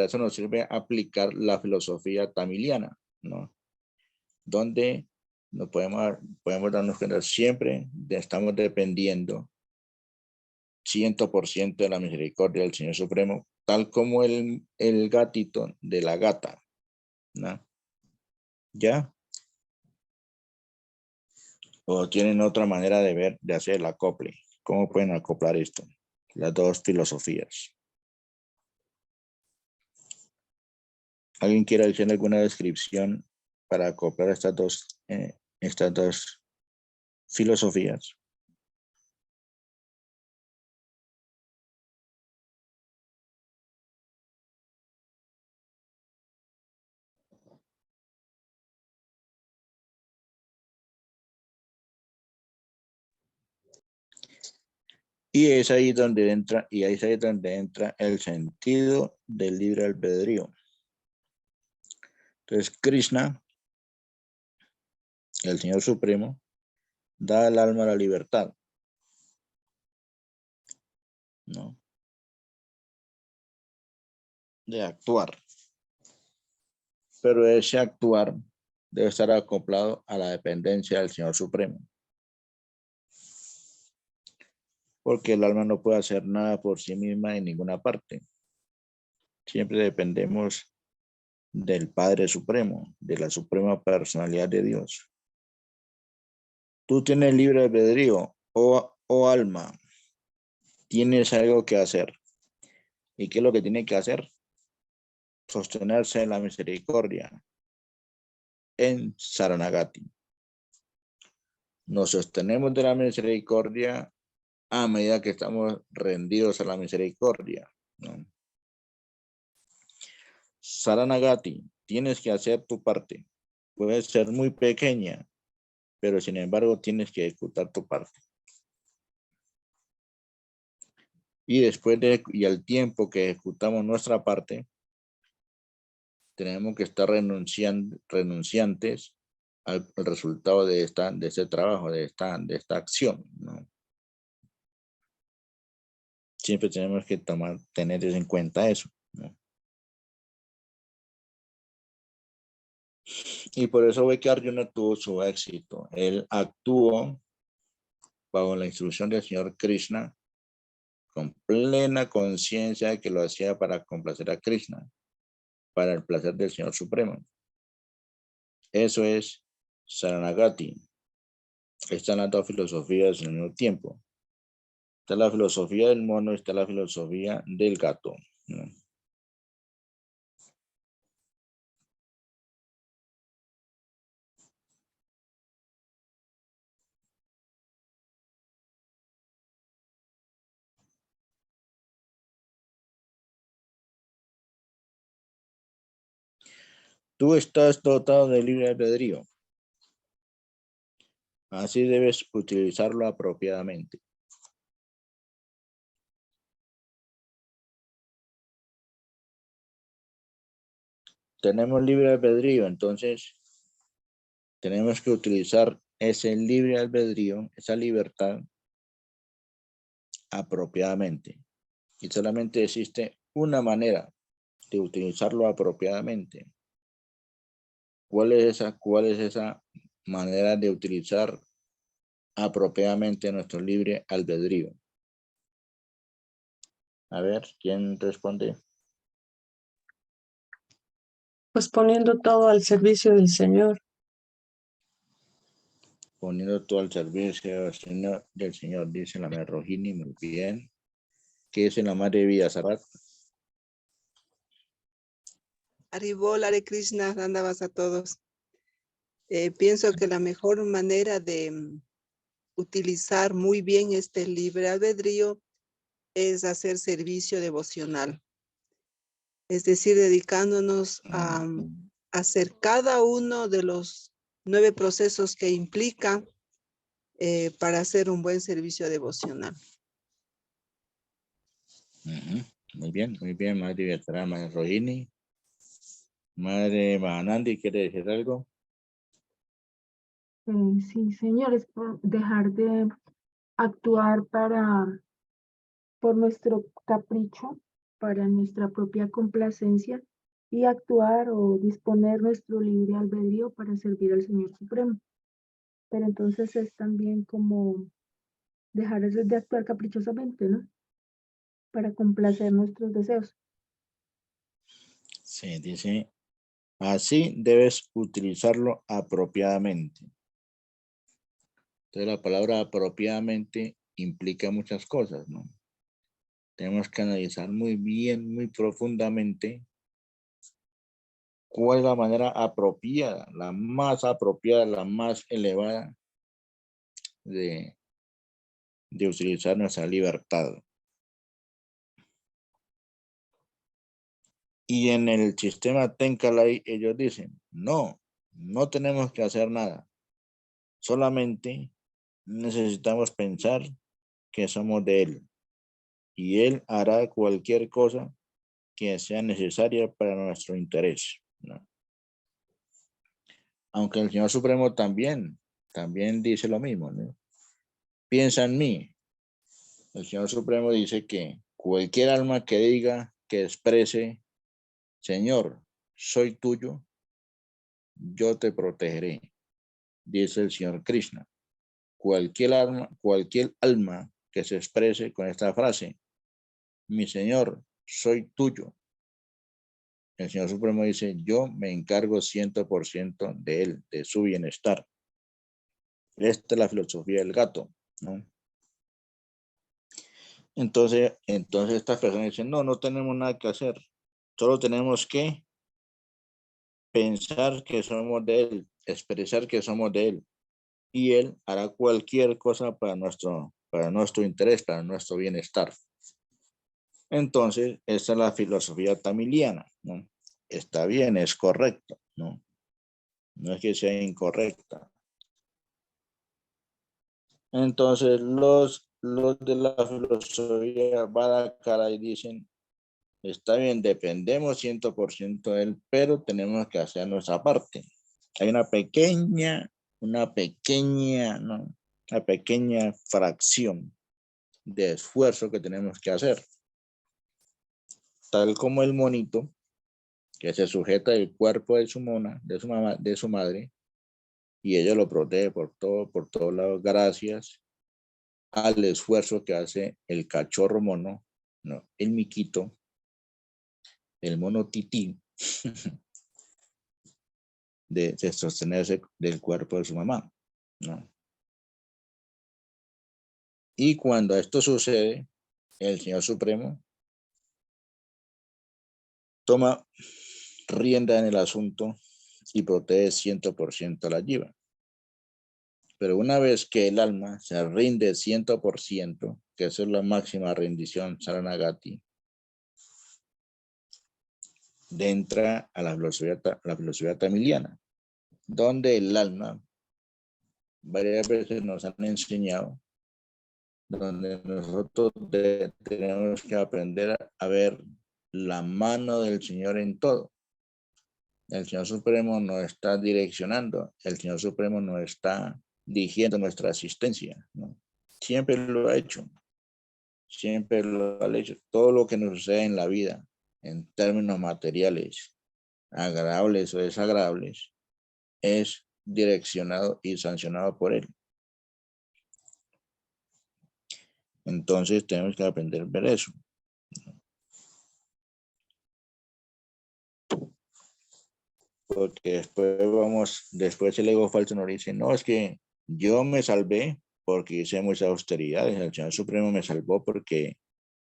eso nos sirve aplicar la filosofía tamiliana, ¿no? Donde nos podemos darnos cuenta siempre estamos dependiendo 100% de la misericordia del Señor Supremo, tal como el gatito de la gata, ¿no? ¿Ya? ¿O tienen otra manera de ver, de hacer el acople? ¿Cómo pueden acoplar esto? Las dos filosofías. ¿Alguien quiere decir alguna descripción para acoplar estas dos filosofías? Y es ahí donde entra, el sentido del libre albedrío. Entonces, Krishna, el Señor Supremo, da al alma la libertad, ¿no? De actuar. Pero ese actuar debe estar acoplado a la dependencia del Señor Supremo. Porque el alma no puede hacer nada por sí misma en ninguna parte. Siempre dependemos del Padre Supremo, de la suprema personalidad de Dios. Tú tienes libre albedrío, oh alma, tienes algo que hacer. ¿Y qué es lo que tiene que hacer? Sostenerse en la misericordia, en Saranagati. Nos sostenemos de la misericordia a medida que estamos rendidos a la misericordia, ¿no? Saranagati, tienes que hacer tu parte. Puede ser muy pequeña, pero sin embargo tienes que ejecutar tu parte. Y después y al tiempo que ejecutamos nuestra parte, tenemos que estar renunciantes al resultado de ese trabajo, de esta acción, ¿no? Siempre tenemos que tener en cuenta eso, ¿no? Y por eso ve que Arjuna tuvo su éxito. Él actuó bajo la instrucción del Señor Krishna con plena conciencia de que lo hacía para complacer a Krishna, para el placer del Señor Supremo. Eso es Saranagati. Están las dos filosofías al mismo tiempo. Está la filosofía del mono, está la filosofía del gato, ¿no? Tú estás dotado de libre albedrío. Así debes utilizarlo apropiadamente. Tenemos libre albedrío, entonces tenemos que utilizar ese libre albedrío, esa libertad, apropiadamente. Y solamente existe una manera de utilizarlo apropiadamente. ¿Cuál es esa manera de utilizar apropiadamente nuestro libre albedrío? A ver, ¿quién responde? Pues poniendo todo al servicio del Señor. Poniendo todo al servicio del Señor, dice la Madre Rohini, muy bien. ¿Qué es en la Madre Vidasarat? Haribol, Hare Krishna, Dandavas a todos. Pienso que la mejor manera de utilizar muy bien este libre albedrío es hacer servicio devocional. Es decir, dedicándonos a hacer cada uno de los 9 procesos que implica para hacer un buen servicio devocional. Muy bien, Madre Vidasarat, Madre Rohini. Madre Mahanandi, ¿quiere decir algo? Sí, señores, por dejar de actuar por nuestro capricho, para nuestra propia complacencia y actuar o disponer nuestro libre albedrío para servir al Señor Supremo. Pero entonces es también como dejar de actuar caprichosamente, ¿no? Para complacer nuestros deseos. Sí, dice, así debes utilizarlo apropiadamente. Entonces la palabra apropiadamente implica muchas cosas, ¿no? Tenemos que analizar muy bien, muy profundamente cuál es la manera apropiada, la más elevada de utilizar nuestra libertad. Y en el sistema Tenkalai ellos dicen, no tenemos que hacer nada. Solamente necesitamos pensar que somos de Él. Y Él hará cualquier cosa que sea necesaria para nuestro interés, ¿no? Aunque el Señor Supremo también dice lo mismo, ¿no? Piensa en mí. El Señor Supremo dice que cualquier alma que diga, que exprese, Señor, soy tuyo, yo te protegeré, dice el Señor Krishna. Cualquier alma que se exprese con esta frase, mi Señor, soy tuyo, el Señor Supremo dice, yo me encargo 100% de él, de su bienestar. Esta es la filosofía del gato, ¿no? Entonces estas personas dicen, no, no tenemos nada que hacer. Solo tenemos que pensar que somos de él, expresar que somos de él. Y él hará cualquier cosa para nuestro interés, para nuestro bienestar. Entonces, esta es la filosofía tamiliana, ¿no? Está bien, es correcto, ¿no? No es que sea incorrecta. Entonces, los de la filosofía Badakara dicen, está bien, dependemos 100% de él, pero tenemos que hacer nuestra parte. Hay una pequeña, ¿no? Una pequeña fracción de esfuerzo que tenemos que hacer. Tal como el monito que se sujeta al cuerpo de su mona, de su madre, y ella lo protege por todos lados, gracias al esfuerzo que hace el cachorro mono, no, el miquito, el mono tití, de sostenerse del cuerpo de su mamá, ¿no? Y cuando esto sucede, el Señor Supremo toma rienda en el asunto y protege 100% a la jiva. Pero una vez que el alma se rinde 100%, que esa es la máxima rendición, Saranagati, entra a la filosofía tamiliana, donde el alma, varias veces nos han enseñado, donde nosotros tenemos que aprender a ver la mano del Señor en todo. El Señor Supremo nos está direccionando, el Señor Supremo nos está dirigiendo nuestra asistencia, ¿no? Siempre lo ha hecho, siempre lo ha hecho. Todo lo que nos sucede en la vida, en términos materiales, agradables o desagradables, es direccionado y sancionado por él. Entonces tenemos que aprender a ver eso. Porque después el ego falso nos dice, no, es que yo me salvé porque hice muchas austeridades, el Señor Supremo me salvó porque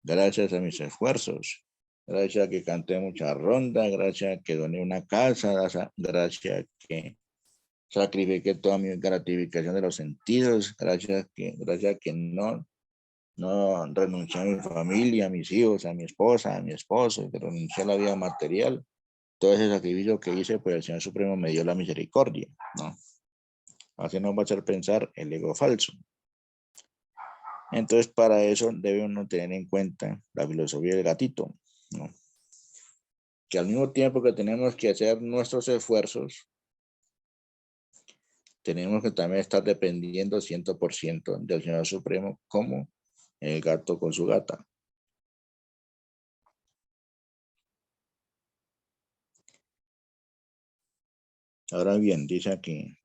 gracias a mis esfuerzos, gracias a que canté mucha ronda, gracias a que doné una casa, gracias a que sacrifiqué toda mi gratificación de los sentidos, gracias a que no renuncié a mi familia, a mis hijos, a mi esposa, a mi esposo, que renuncié a la vida material. Todo ese sacrificio que hice, pues el Señor Supremo me dio la misericordia, ¿no? Así nos va a hacer pensar el ego falso. Entonces, para eso debe uno tener en cuenta la filosofía del gatito, ¿no? Que al mismo tiempo que tenemos que hacer nuestros esfuerzos, tenemos que también estar dependiendo 100% del Señor Supremo, como el gato con su gata. Ahora bien, dice aquí,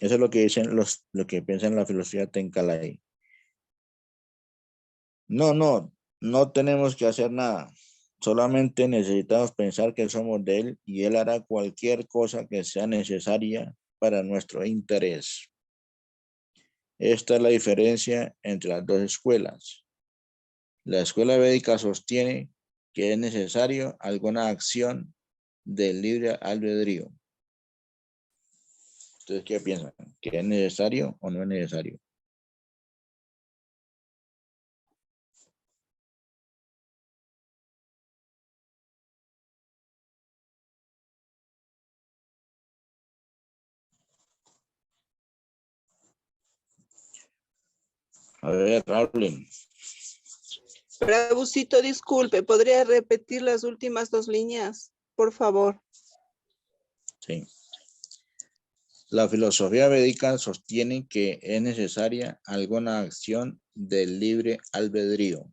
eso es lo que dicen lo que piensan la filosofía Tenkalaí. No tenemos que hacer nada. Solamente necesitamos pensar que somos de él y él hará cualquier cosa que sea necesaria para nuestro interés. Esta es la diferencia entre las dos escuelas. La escuela védica sostiene que es necesario alguna acción del libre albedrío. ¿Ustedes qué piensan? ¿Que es necesario o no es necesario? A ver, hablen. Prabhucito, disculpe, ¿podría repetir las últimas dos líneas, por favor? Sí. La filosofía védica sostiene que es necesaria alguna acción del libre albedrío.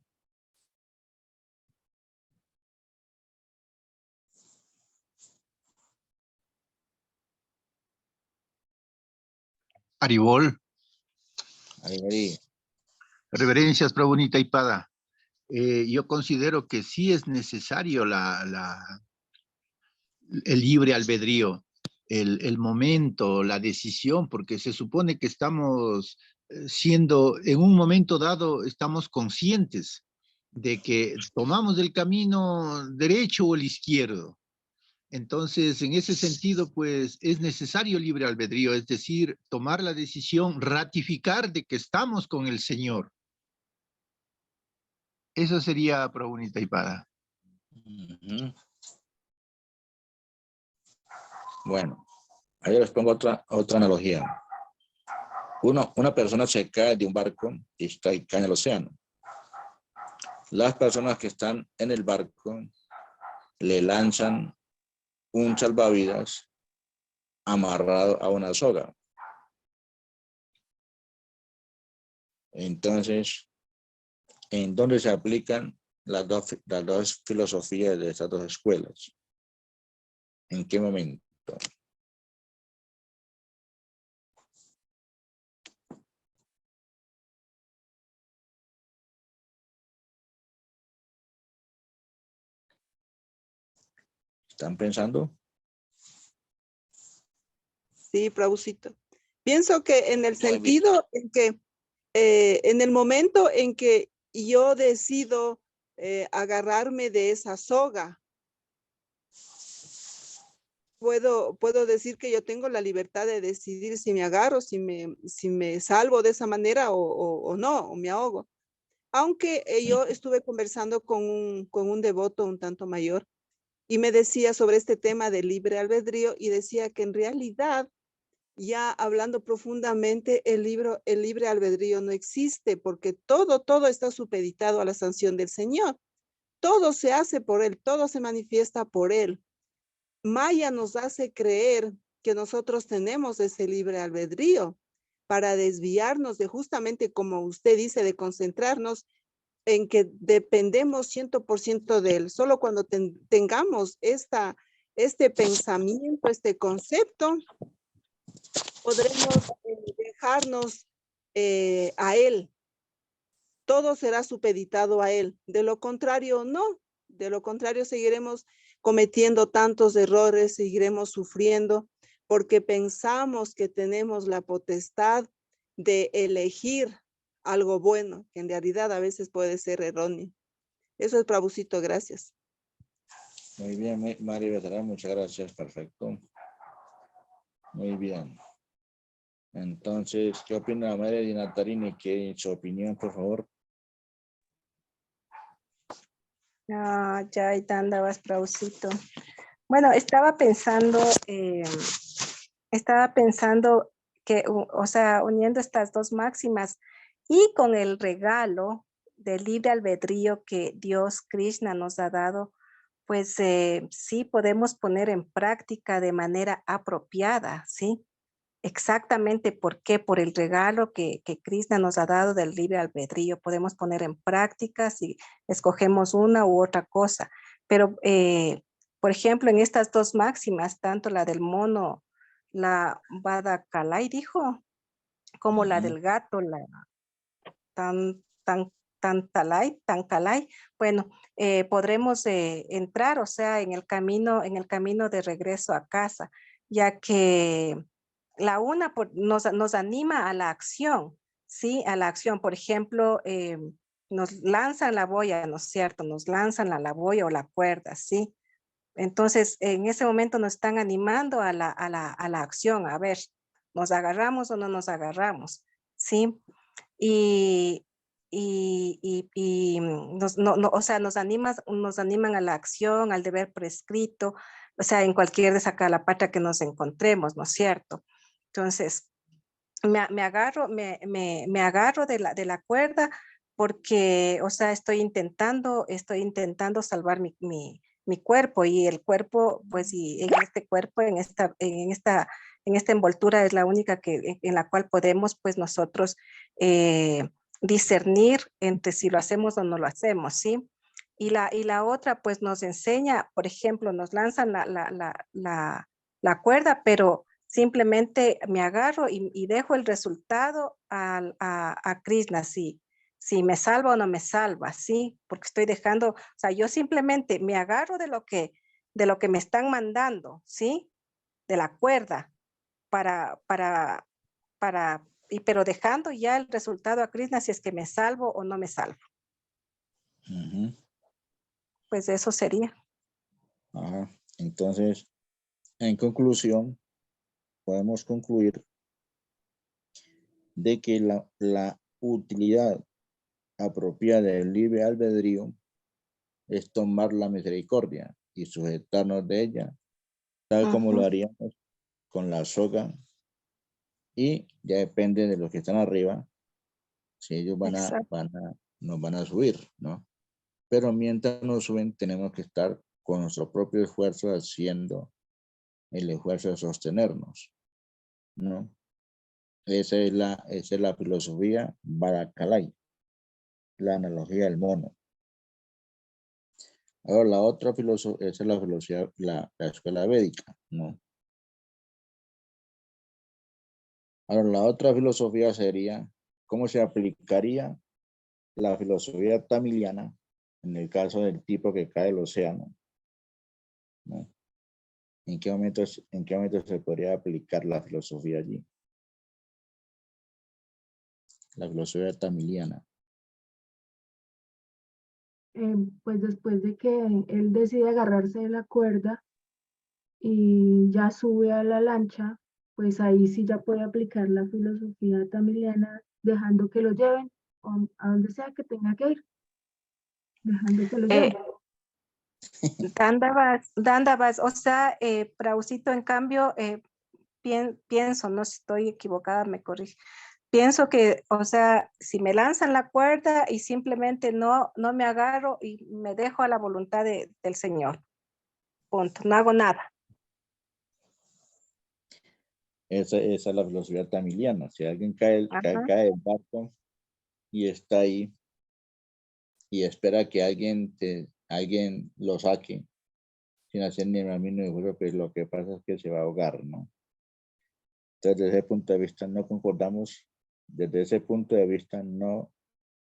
Haribol, Ahí. reverencias, Prabhu Nitaipada. Yo considero que sí es necesario la el libre albedrío, el momento, la decisión, porque se supone que estamos siendo, en un momento dado, estamos conscientes de que tomamos el camino derecho o el izquierdo. Entonces, en ese sentido, pues, es necesario libre albedrío, es decir, tomar la decisión, ratificar de que estamos con el Señor. Eso sería Prabhu Taipada. Bueno, ahí les pongo otra analogía. Una persona se cae de un barco y cae en el océano. Las personas que están en el barco le lanzan un salvavidas amarrado a una soga. Entonces, ¿en dónde se aplican las dos filosofías de estas dos escuelas? ¿En qué momento? ¿Están pensando? Sí, Prabhucito. Pienso que en el Muy bien. sentido en que en el momento en que yo decido agarrarme de esa soga, puedo decir que yo tengo la libertad de decidir si me agarro, si me salvo de esa manera o no, o me ahogo. Aunque yo estuve conversando con un devoto un tanto mayor y me decía sobre este tema del libre albedrío y decía que en realidad, ya hablando profundamente, el libre albedrío no existe porque todo está supeditado a la sanción del Señor. Todo se hace por Él, todo se manifiesta por Él. Maya nos hace creer que nosotros tenemos ese libre albedrío para desviarnos de justamente, como usted dice, de concentrarnos en que dependemos 100% de Él. Solo cuando tengamos este pensamiento, este concepto, podremos dejarnos a Él. Todo será supeditado a Él. De lo contrario, no. De lo contrario, seguiremos cometiendo tantos errores, seguiremos sufriendo, porque pensamos que tenemos la potestad de elegir algo bueno, que en realidad a veces puede ser erróneo. Eso es, Prabhucito, gracias. Muy bien, Mari Betarán, muchas gracias, perfecto. Muy bien. Entonces, ¿qué opina María de Natarini? ¿Qué su opinión, por favor? Ya ahí andabas, Prabhucito. Bueno, estaba pensando que, o sea, uniendo estas dos máximas y con el regalo del libre albedrío que Dios Krishna nos ha dado, pues sí podemos poner en práctica de manera apropiada, ¿sí? Exactamente, ¿por qué? Por el regalo que Krishna nos ha dado del libre albedrío. Podemos poner en práctica si escogemos una u otra cosa. Pero, por ejemplo, en estas dos máximas, tanto la del mono, la Badakalai dijo, como la del gato, la Tankalai, bueno, podremos entrar, o sea, en el camino de regreso a casa, ya que la una nos anima a la acción, ¿sí? A la acción. Por ejemplo, nos lanzan la boya, ¿no es cierto? Nos lanzan la boya o la cuerda, ¿sí? Entonces, en ese momento nos están animando a la acción. A ver, ¿nos agarramos o no nos agarramos? ¿Sí? Y o sea, nos animan a la acción, al deber prescrito, o sea, en cualquier desacalapatra que nos encontremos, ¿no es cierto? Entonces, me agarro de la cuerda porque, o sea, estoy intentando salvar mi cuerpo y el cuerpo, pues, y en este cuerpo, en esta envoltura es la única en la cual podemos, pues, nosotros discernir entre si lo hacemos o no lo hacemos, ¿sí? Y la otra, pues, nos enseña, por ejemplo, nos lanzan la cuerda, pero simplemente me agarro y dejo el resultado a Krishna, si me salva o no me salva, ¿sí? Porque estoy dejando, o sea, yo simplemente me agarro de lo que lo que me están mandando, ¿sí? De la cuerda, pero dejando ya el resultado a Krishna si es que me salvo o no me salvo. Ujú. Pues eso sería. Ajá. Entonces, en conclusión, podemos concluir de que la utilidad apropiada del libre albedrío es tomar la misericordia y sujetarnos de ella, tal como lo haríamos con la soga, y ya depende de los que están arriba, si ellos nos van a subir, ¿no? Pero mientras nos suben, tenemos que estar con nuestro propio esfuerzo haciendo el esfuerzo de sostenernos, ¿no? Esa es la filosofía Barakalai, la analogía del mono. Ahora, la otra filosofía, esa es la filosofía, la escuela védica, ¿no? Ahora, la otra filosofía sería, ¿cómo se aplicaría la filosofía tamiliana en el caso del tipo que cae del océano, ¿no? ¿En qué momento se podría aplicar la filosofía allí? La filosofía tamiliana. Pues después de que él decide agarrarse de la cuerda y ya sube a la lancha, pues ahí sí ya puede aplicar la filosofía tamiliana, dejando que lo lleven a donde sea que tenga que ir, dejando que lo lleven. Dandavas, o sea, Prausito, en cambio, pienso, no si estoy equivocada, me corrige. Pienso que, o sea, si me lanzan la cuerda y simplemente no me agarro y me dejo a la voluntad del Señor. Punto, no hago nada. Esa es la filosofía tamiliana. Si alguien cae del barco y está ahí y espera que alguien lo saque sin hacer ni el mínimo esfuerzo, pues lo que pasa es que se va a ahogar, ¿no? Entonces, desde ese punto de vista no concordamos, desde ese punto de vista no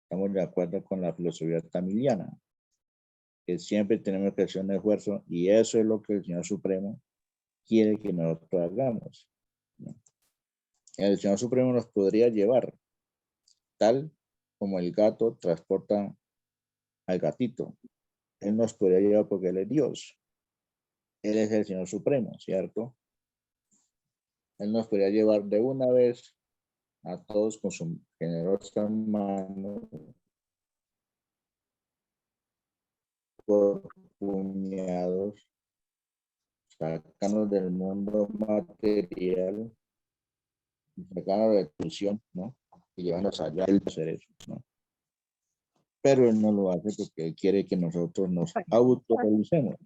estamos de acuerdo con la filosofía tamiliana, que siempre tenemos que hacer un esfuerzo, y eso es lo que el Señor Supremo quiere que nosotros hagamos, ¿no? El Señor Supremo nos podría llevar, tal como el gato transporta al gatito. Él nos podría llevar porque Él es Dios. Él es el Señor Supremo, ¿cierto? Él nos podría llevar de una vez a todos con su generosa mano por puñados, sacarnos del mundo material, sacarnos de la exclusión, ¿no? Y llevarnos allá el hacer eso, ¿no? Pero Él no lo hace porque Él quiere que nosotros nos autorrealicemos.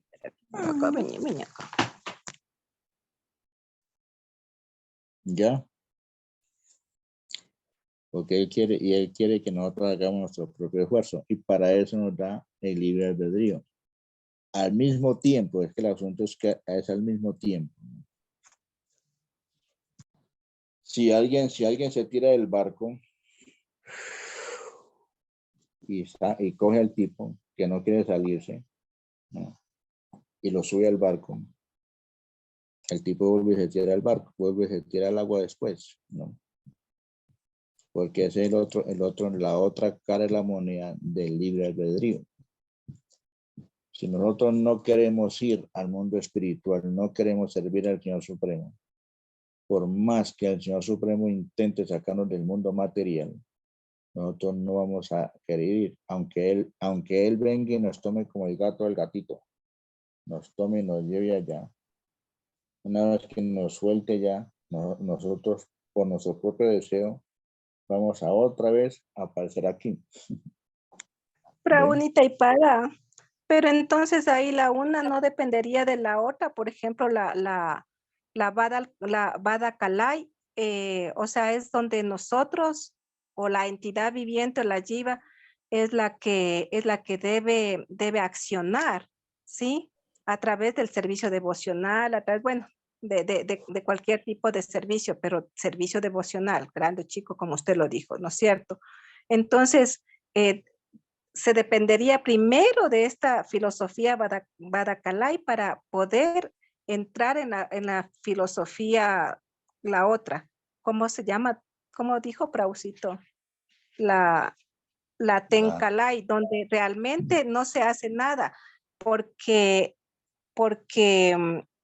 ¿Ya? Porque Él quiere que nosotros hagamos nuestro propio esfuerzo, y para eso nos da el libre albedrío. Al mismo tiempo, es que el asunto es al mismo tiempo. Si alguien se tira del barco y coge al tipo que no quiere salirse, ¿no? Y lo sube al barco, el tipo vuelve y se tira al barco, vuelve y se tira al agua después, ¿no? Porque ese es la otra cara de la moneda del libre albedrío. Si nosotros no queremos ir al mundo espiritual, no queremos servir al Señor Supremo, por más que el Señor Supremo intente sacarnos del mundo material, nosotros no vamos a querer ir, aunque él venga y nos tome como el gato al gatito, nos tome y nos lleve allá. Una vez que nos suelte ya, nosotros por nuestro propio deseo vamos a otra vez a aparecer aquí. Praunita y para. Pero entonces ahí la una no dependería de la otra. Por ejemplo, la Vada Kalai, o sea, es donde nosotros o la entidad viviente o la Jiva es la que debe accionar, ¿sí? A través del servicio devocional, a través, bueno, de cualquier tipo de servicio, pero servicio devocional, grande o chico, como usted lo dijo, ¿no es cierto? Entonces, se dependería primero de esta filosofía Badakalai para poder entrar en la filosofía, la otra. ¿Cómo se llama? ¿Cómo dijo Prausito? La Tenkalai, donde realmente no se hace nada, porque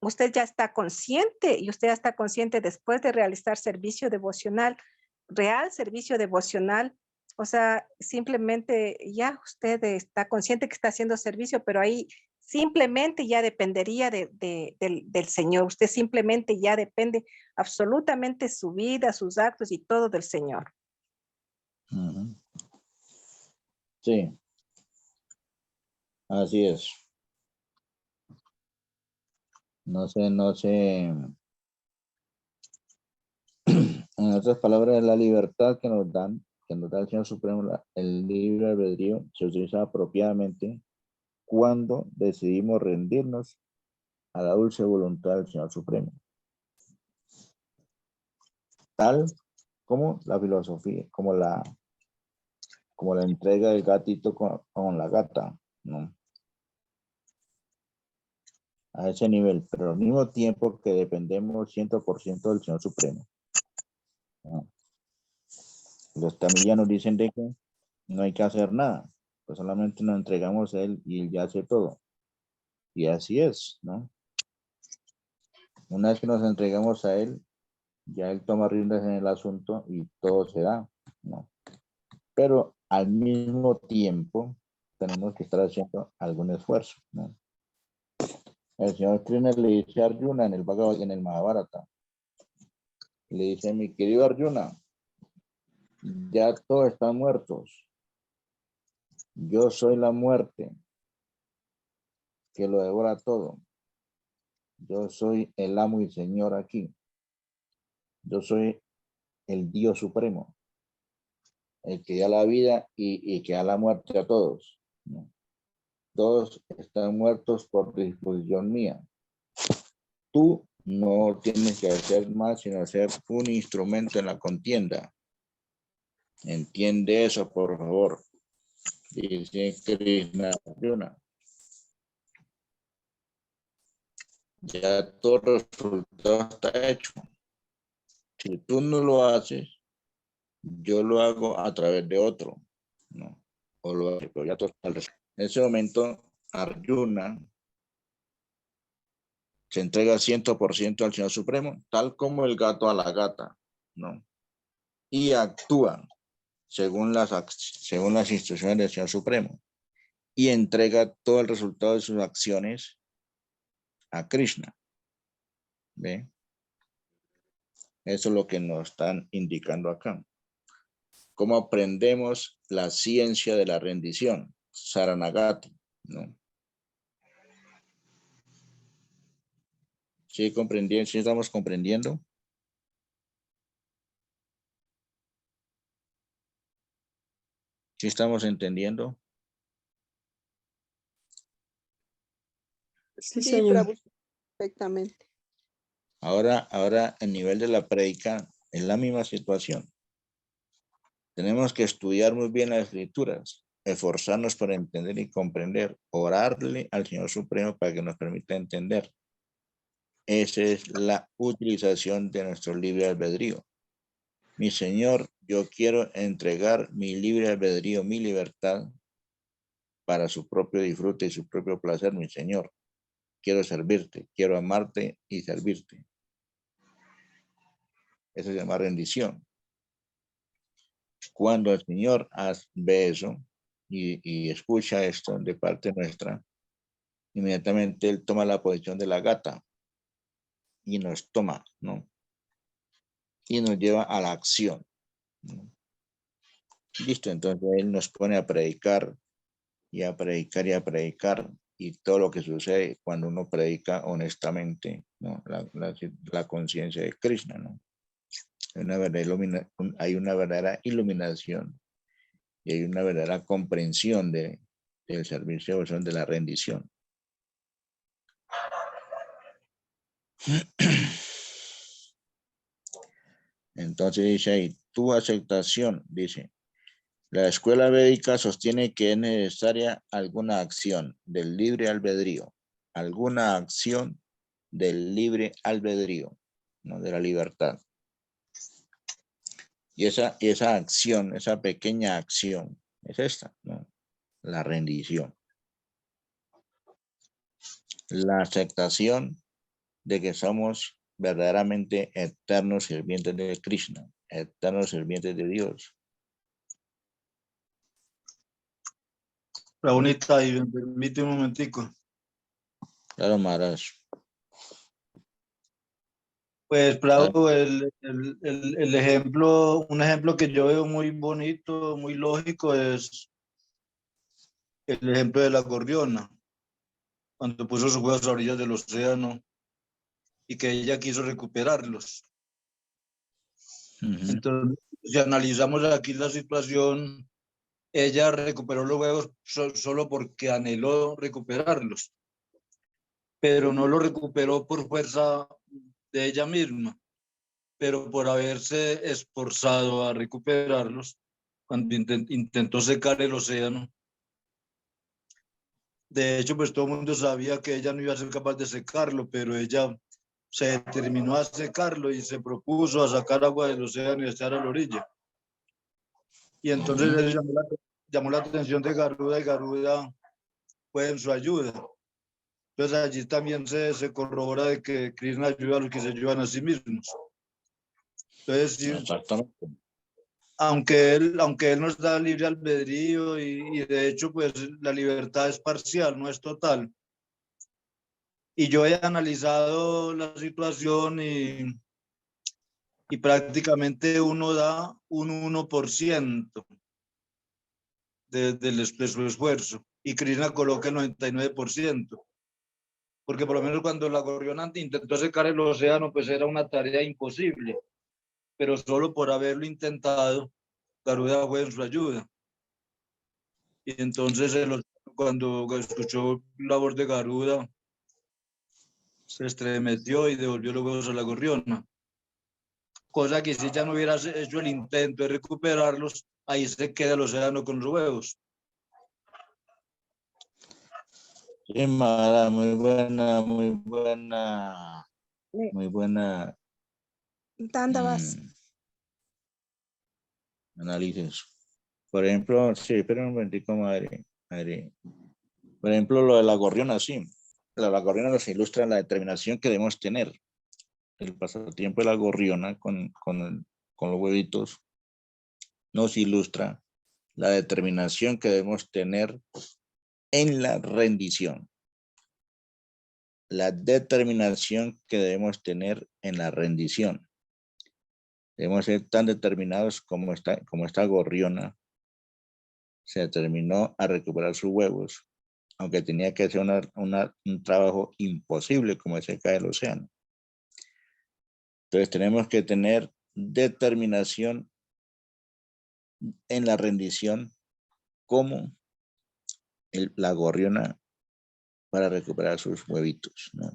usted ya está consciente y usted ya está consciente después de realizar servicio devocional, real servicio devocional. O sea, simplemente ya usted está consciente que está haciendo servicio, pero ahí simplemente ya dependería del Señor. Usted simplemente ya depende absolutamente su vida, sus actos y todo del Señor. Sí, así es. No sé, en otras palabras, la libertad que nos da el Señor Supremo, el libre albedrío, se utiliza apropiadamente cuando decidimos rendirnos a la dulce voluntad del Señor Supremo. Tal como la filosofía, como la entrega del gatito con la gata, ¿no? A ese nivel, pero al mismo tiempo que dependemos 100% del Señor Supremo, ¿no? Los tamillanos dicen de que no hay que hacer nada, pues solamente nos entregamos a Él y Él ya hace todo. Y así es, ¿no? Una vez que nos entregamos a Él, ya Él toma riendas en el asunto y todo se da, ¿no? Pero al mismo tiempo tenemos que estar haciendo algún esfuerzo, ¿no? El señor Krishna le dice a Arjuna en el Mahabharata, le dice: mi querido Arjuna, ya todos están muertos. Yo soy la muerte que lo devora todo. Yo soy el amo y señor aquí. Yo soy el Dios supremo, el que da la vida y que da la muerte a todos, ¿no? Todos están muertos por disposición mía. Tú no tienes que hacer más sino ser un instrumento en la contienda. Entiende eso, por favor. Dice Krishna Arjuna. Ya todo el resultado está hecho. Si tú no lo haces, yo lo hago a través de otro, ¿no? O lo hago, pero ya todo está al respecto. En ese momento, Arjuna se entrega 100% al Señor Supremo, tal como el gato a la gata, ¿no? Y actúa según las instrucciones del Señor Supremo y entrega todo el resultado de sus acciones a Krishna. ¿Ve? Eso es lo que nos están indicando acá. ¿Cómo aprendemos la ciencia de la rendición? Saranagati, ¿no? ¿Sí comprendiendo? ¿Sí estamos comprendiendo? ¿Sí estamos entendiendo? Sí, Sí, señor. Prabhu, perfectamente. Ahora, el nivel de la prédica es la misma situación. Tenemos que estudiar muy bien las escrituras, esforzarnos para entender y comprender, orarle al Señor Supremo para que nos permita entender. Esa es la utilización de nuestro libre albedrío. Mi Señor, yo quiero entregar mi libre albedrío, mi libertad, para su propio disfrute y su propio placer, mi Señor. Quiero servirte, quiero amarte y servirte. Eso se llama rendición. Cuando el Señor ve eso y escucha esto de parte nuestra, inmediatamente Él toma la posición de la gata y nos toma, ¿no? Y nos lleva a la acción, ¿no? Listo, entonces Él nos pone a predicar y a predicar y a predicar, y todo lo que sucede cuando uno predica honestamente, ¿no? La conciencia de Krishna, ¿no? Hay una verdadera iluminación y hay una verdadera comprensión del servicio de la rendición. Entonces dice ahí, tu aceptación, dice, La escuela védica sostiene que es necesaria alguna acción del libre albedrío, alguna acción del libre albedrío, ¿no? De la libertad. Y esa acción, esa pequeña acción, es esta, ¿no? La rendición. La aceptación de que somos verdaderamente eternos sirvientes de Krishna, eternos sirvientes de Dios. Raúlita, y me permite un momentico. Claro, Maharaj. Pues, Prabhu, el ejemplo, un ejemplo que yo veo muy bonito, muy lógico, es el ejemplo de la gorriona, cuando puso sus huevos a orillas del océano y que ella quiso recuperarlos. Entonces, si analizamos aquí la situación, ella recuperó los huevos solo porque anheló recuperarlos, pero no lo recuperó por fuerza de ella misma, pero por haberse esforzado a recuperarlos cuando intentó secar el océano. De hecho, pues todo el mundo sabía que ella no iba a ser capaz de secarlo, pero ella se determinó a secarlo y se propuso a sacar agua del océano y echar a la orilla. Y entonces eso llamó la atención de Garuda, y Garuda fue en su ayuda. Entonces allí también se corrobora de que Krishna ayuda a los que se ayudan a sí mismos. Entonces, sí, exactamente. aunque él nos da libre albedrío y de hecho pues la libertad es parcial, no es total. Y yo he analizado la situación y prácticamente uno da un 1% de su esfuerzo y Krishna coloca el 99%. Porque por lo menos cuando la gorriona intentó secar el océano, pues era una tarea imposible, pero solo por haberlo intentado, Garuda fue en su ayuda. Y entonces cuando escuchó la voz de Garuda, se estremeció y devolvió los huevos a la gorriona. Cosa que si ella no hubiera hecho el intento de recuperarlos, ahí se queda el océano con los huevos. Sí, Maharaj, muy buena, muy buena, muy buena. Dandavas. Análisis. Por ejemplo, sí, espera un momentico, madre. Por ejemplo, lo de la gorriona, sí. La gorriona nos ilustra la determinación que debemos tener. El pasatiempo de la gorriona con los huevitos nos ilustra la determinación que debemos tener en la rendición. La determinación que debemos tener en la rendición. Debemos ser tan determinados como esta gorriona se determinó a recuperar sus huevos, aunque tenía que hacer un trabajo imposible como secar el océano. Entonces tenemos que tener determinación en la rendición como la gorriona para recuperar sus huevitos, ¿no?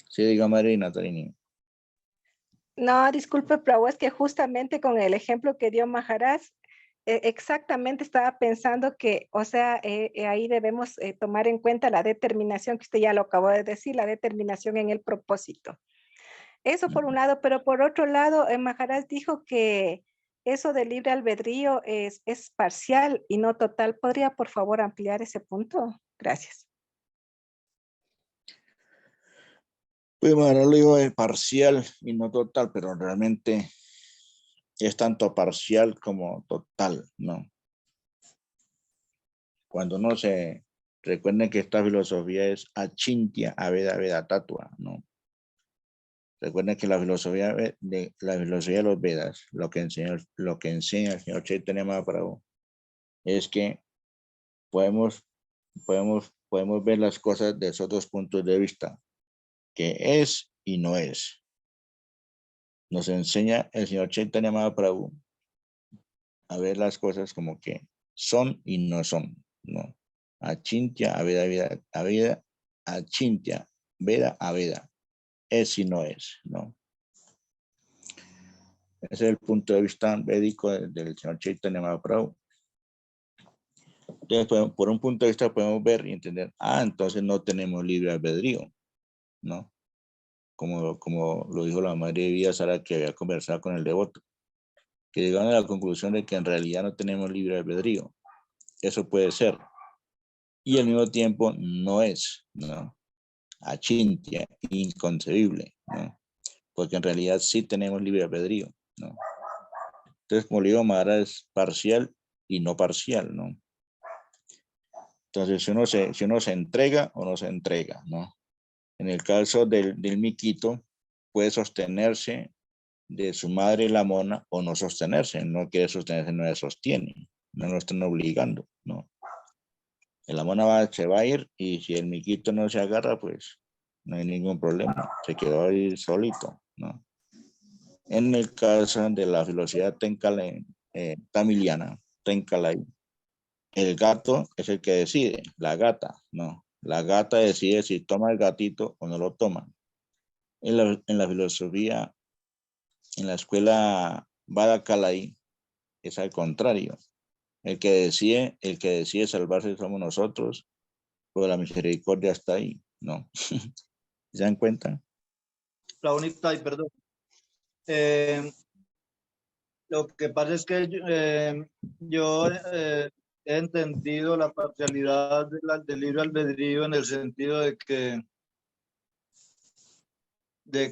Sí, diga Marina, Tarini. No, disculpe, Prabhu, es que justamente con el ejemplo que dio Maharaj, exactamente estaba pensando que, o sea, ahí debemos tomar en cuenta la determinación, que usted ya lo acabó de decir, la determinación en el propósito. Eso por un lado, pero por otro lado, Maharaj dijo que eso del libre albedrío es parcial y no total. ¿Podría, por favor, ampliar ese punto? Gracias. Pues bueno, lo digo es parcial y no total, pero realmente es tanto parcial como total, ¿no? Cuando uno se recuerden que esta filosofía es achintya, aveda, veda, tatua, ¿no? Recuerden que la filosofía de los Vedas, lo que enseña el señor Chaitanya Mahaprabhu, es que podemos ver las cosas de esos dos puntos de vista, que es y no es. Nos enseña el señor Chaitanya Mahaprabhu a ver las cosas como que son y no son, ¿no? Achintya, aveda, veda, aveda, achintya, veda, aveda, es y no es, ¿no? Ese es el punto de vista védico del señor Chaitanya Mahaprabhu. Entonces, por un punto de vista podemos ver y entender, entonces no tenemos libre albedrío, ¿no? Como lo dijo la madre de Vida Sara, que había conversado con el devoto, que llegaron a la conclusión de que en realidad no tenemos libre albedrío. Eso puede ser. Y al mismo tiempo no es, ¿no? Achintya, inconcebible, ¿no? Porque en realidad sí tenemos libre albedrío, ¿no? Entonces, como le digo, Mahara es parcial y no parcial, ¿no? Entonces, si uno se entrega o no se entrega, ¿no? En el caso del miquito, puede sostenerse de su madre la mona o no sostenerse. No quiere sostenerse, no se sostiene. No lo están obligando, ¿no? La mona se va a ir y si el miquito no se agarra, pues no hay ningún problema. Se quedó ahí solito, ¿no? En el caso de la filosofía tamiliana, Tenkalai, el gato es el que decide, la gata, no. La gata decide si toma el gatito o no lo toma. En la filosofía, en la escuela Badakalai, es al contrario. El que decide salvarse somos nosotros, pero la misericordia está ahí, ¿no? ¿Se dan cuenta? La única, perdón. Lo que pasa es que yo he entendido la parcialidad del libre albedrío en el sentido de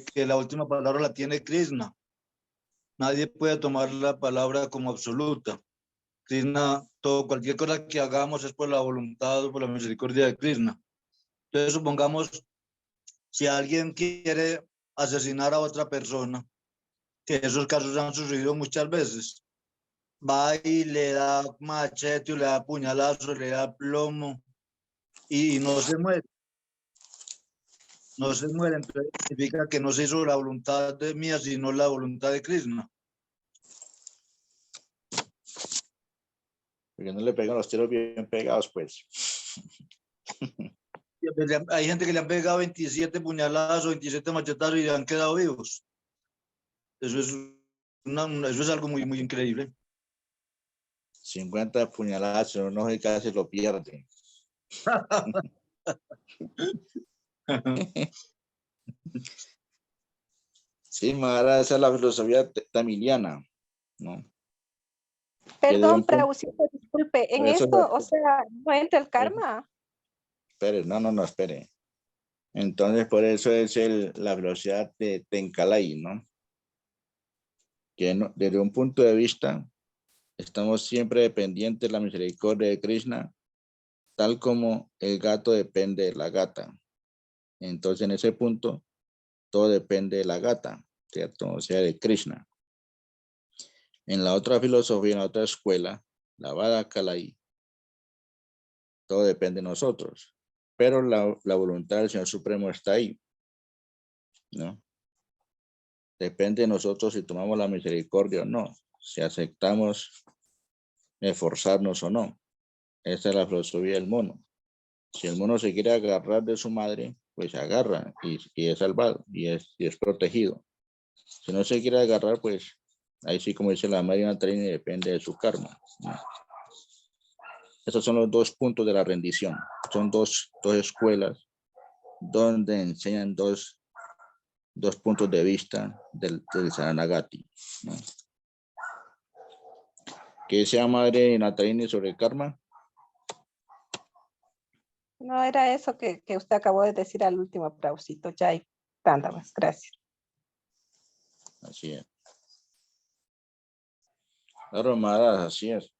que la última palabra la tiene Krishna. Nadie puede tomar la palabra como absoluta. Krishna, cualquier cosa que hagamos es por la voluntad o por la misericordia de Krishna. Entonces, supongamos, si alguien quiere asesinar a otra persona, que esos casos han sucedido muchas veces, va y le da machete, le da puñalazo, le da plomo y no se muere. No se muere, entonces significa que no se hizo la voluntad de mía, sino la voluntad de Krishna. Porque no le pegan los tiros bien pegados, pues. Hay gente que le han pegado 27 puñalazos, 27 machetazos y han quedado vivos. Eso es algo muy, muy increíble. 50 puñaladas, uno casi lo pierde. Sí, Mahara, esa es la filosofía tamiliana, ¿no? Perdón, Prausito, disculpe, en Eso esto, o sea, no entra el karma. Espere, no, espere. Entonces, por eso es la velocidad de Tenkalai, ¿no? Que desde un punto de vista, estamos siempre dependientes de la misericordia de Krishna, tal como el gato depende de la gata. Entonces, en ese punto, todo depende de la gata, ¿cierto? O sea, de Krishna. En la otra filosofía, en la otra escuela, la Vadakalai, todo depende de nosotros. Pero la voluntad del Señor Supremo está ahí, ¿no? Depende de nosotros si tomamos la misericordia o no, si aceptamos esforzarnos o no. Esa es la filosofía del mono. Si el mono se quiere agarrar de su madre, pues se agarra y es salvado y es protegido. Si no se quiere agarrar, pues ahí sí, como dice la Madre Natalina, depende de su karma, ¿no? Esos son los dos puntos de la rendición. Son dos escuelas donde enseñan dos puntos de vista del Saranagati, ¿no? ¿Qué sea Madre Natalini sobre el karma? No era eso que usted acabó de decir al último, Prausito. Ya hay tanta más. Gracias. Así es. Claro, Mara, así es.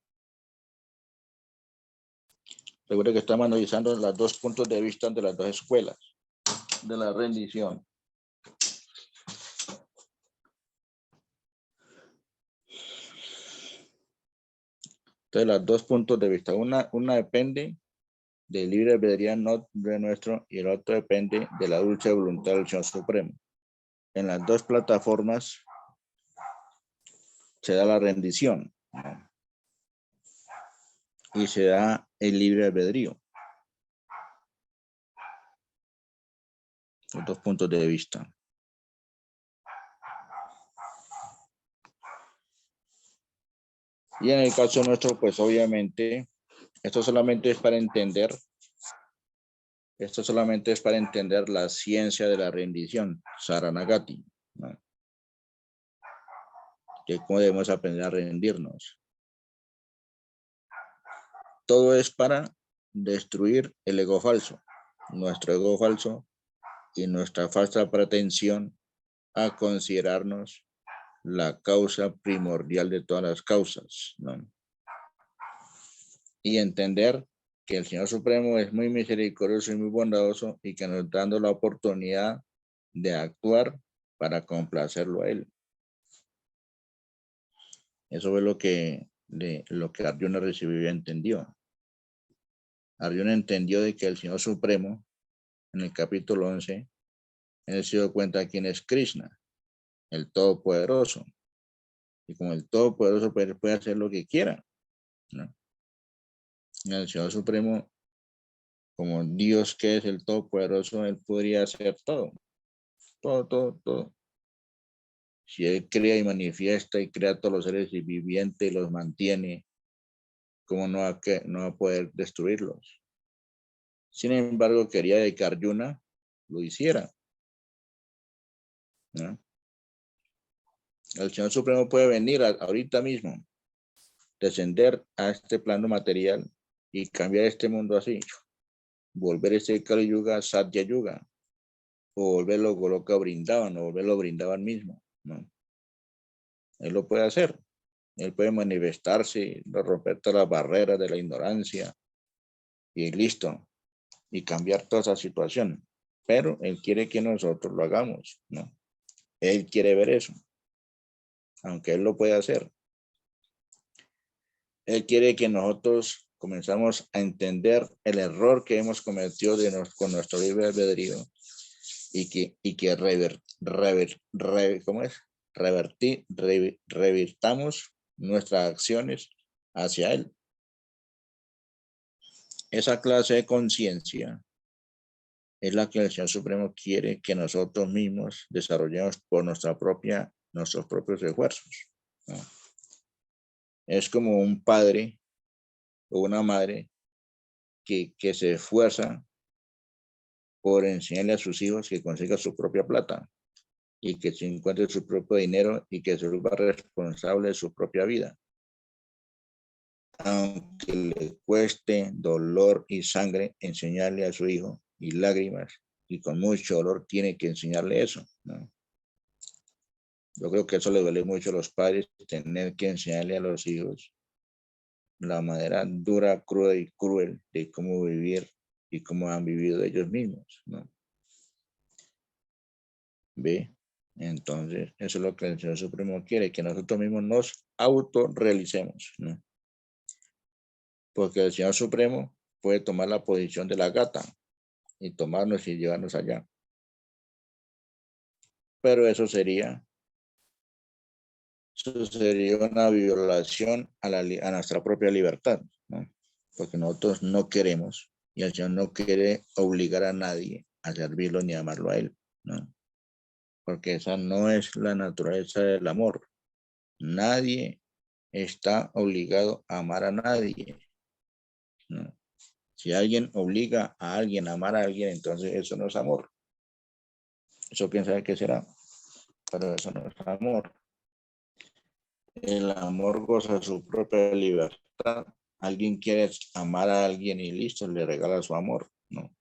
Recuerda que estamos analizando los dos puntos de vista de las dos escuelas de la rendición. Entonces, los dos puntos de vista. Una depende del libre albedrío no de nuestro y el otro depende de la dulce voluntad del Señor Supremo. En las dos plataformas se da la rendición, ¿no? Y se da el libre albedrío. Los dos puntos de vista. Y en el caso nuestro, pues obviamente, esto solamente es para entender la ciencia de la rendición, Saranagati, ¿no? Que cómo debemos aprender a rendirnos. Todo es para destruir el ego falso, nuestro ego falso y nuestra falsa pretensión a considerarnos la causa primordial de todas las causas, ¿no? Y entender que el Señor Supremo es muy misericordioso y muy bondadoso y que nos está dando la oportunidad de actuar para complacerlo a Él. Eso es lo que Arjuna recibió y entendió. Arjuna entendió de que el Señor Supremo, en el capítulo 11, él se dio cuenta de quién es Krishna, el Todopoderoso. Y como el Todopoderoso puede hacer lo que quiera, ¿no? Y el Señor Supremo, como Dios que es el Todopoderoso, Él podría hacer todo. Todo. Si Él crea y manifiesta y crea a todos los seres vivientes y los mantiene, ¿cómo no va a poder destruirlos? Sin embargo, quería de que Arjuna lo hiciera, ¿no? El Señor Supremo puede venir ahorita mismo, descender a este plano material y cambiar este mundo así, volver este Kali Yuga a Satya Yuga, o volverlo Goloka Brindavan, o volverlo Brindavan mismo, ¿no? Él lo puede hacer. Él puede manifestarse, romper todas las barreras de la ignorancia y listo, y cambiar toda esa situación. Pero Él quiere que nosotros lo hagamos, ¿no? Él quiere ver eso, aunque Él lo puede hacer. Él quiere que nosotros comenzamos a entender el error que hemos cometido con nuestro libre albedrío y que revirtamos nuestras acciones hacia Él. Esa clase de conciencia es la que el Señor Supremo quiere que nosotros mismos desarrollemos por nuestros propios esfuerzos, ¿no? Es como un padre o una madre que se esfuerza por enseñarle a sus hijos que consiga su propia plata y que se encuentre su propio dinero y que se vuelva responsable de su propia vida. Aunque le cueste dolor y sangre enseñarle a su hijo y lágrimas, y con mucho dolor tiene que enseñarle eso, ¿no? Yo creo que eso le duele mucho a los padres, tener que enseñarle a los hijos la manera dura, cruda y cruel de cómo vivir y cómo han vivido ellos mismos, ¿no? ¿Ve? Entonces, eso es lo que el Señor Supremo quiere, que nosotros mismos nos autorrealicemos, ¿no? Porque el Señor Supremo puede tomar la posición de la gata y tomarnos y llevarnos allá. Pero eso sería una violación a nuestra propia libertad, ¿no? Porque nosotros no queremos y el Señor no quiere obligar a nadie a servirlo ni a amarlo a Él, ¿no? Porque esa no es la naturaleza del amor. Nadie está obligado a amar a nadie, ¿no? Si alguien obliga a alguien a amar a alguien, entonces eso no es amor. Eso quién sabe qué será, pero eso no es amor. El amor goza su propia libertad. Alguien quiere amar a alguien y listo, le regala su amor, ¿no?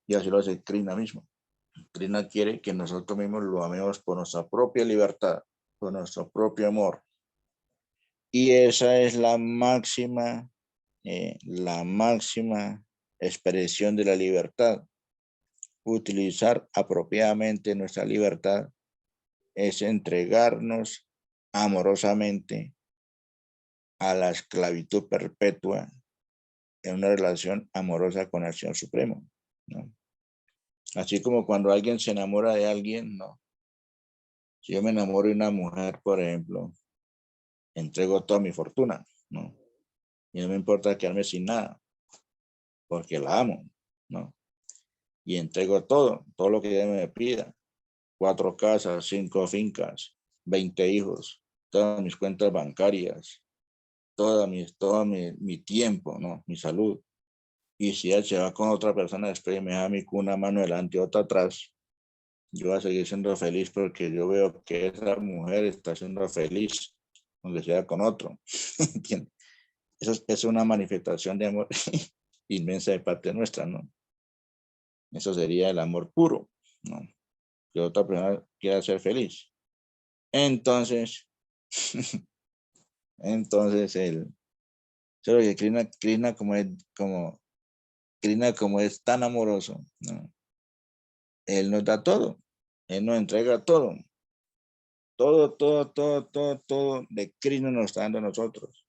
Y así lo hace Krishna mismo. Krishna quiere que nosotros mismos lo amemos por nuestra propia libertad, por nuestro propio amor. Y esa es la máxima expresión de la libertad. Utilizar apropiadamente nuestra libertad es entregarnos amorosamente a la esclavitud perpetua en una relación amorosa con el Señor Supremo, ¿no? Así como cuando alguien se enamora de alguien, ¿no? Si yo me enamoro de una mujer, por ejemplo, entrego toda mi fortuna, ¿no? Y no me importa quedarme sin nada, porque la amo, ¿no? Y entrego todo lo que ella me pida. 4 casas, 5 fincas, 20 hijos, todas mis cuentas bancarias, todo mi tiempo, ¿no? Mi salud. Y si él se va con otra persona después y me deja a mí con una mano delante y otra atrás, yo voy a seguir siendo feliz porque yo veo que esa mujer está siendo feliz aunque sea con otro. ¿Entiendes? Eso es una manifestación de amor inmensa de parte nuestra, ¿no? Eso sería el amor puro, ¿no? Que otra persona quiera ser feliz. Entonces, solo que Krishna como es tan amoroso, ¿no? Él nos da todo, él nos entrega todo. Todo de Krishna nos está dando a nosotros.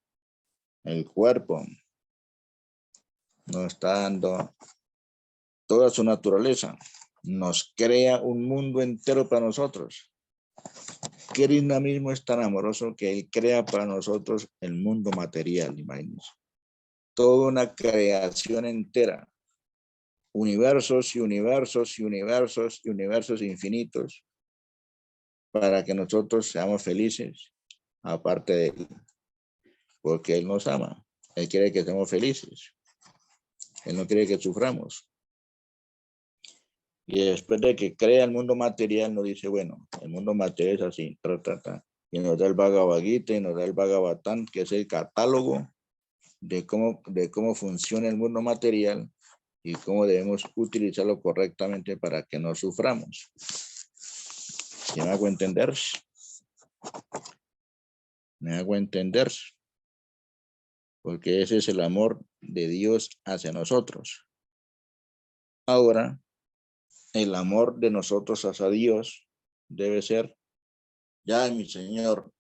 El cuerpo nos está dando toda su naturaleza. Nos crea un mundo entero para nosotros. Krishna mismo es tan amoroso que él crea para nosotros el mundo material, imagínense. Toda una creación entera. Universos y universos y universos y universos infinitos para que nosotros seamos felices, aparte de él, porque él nos ama. Él quiere que seamos felices. Él no quiere que suframos. Y después de que crea el mundo material, nos dice, bueno, el mundo material es así, y nos da el Bhagavad Gita y nos da el Bhagavatam, que es el catálogo de cómo funciona el mundo material y cómo debemos utilizarlo correctamente para que no suframos. ¿Sí me hago entender? Me hago entender. Porque ese es el amor de Dios hacia nosotros. Ahora, el amor de nosotros hacia Dios debe ser, ya mi Señor,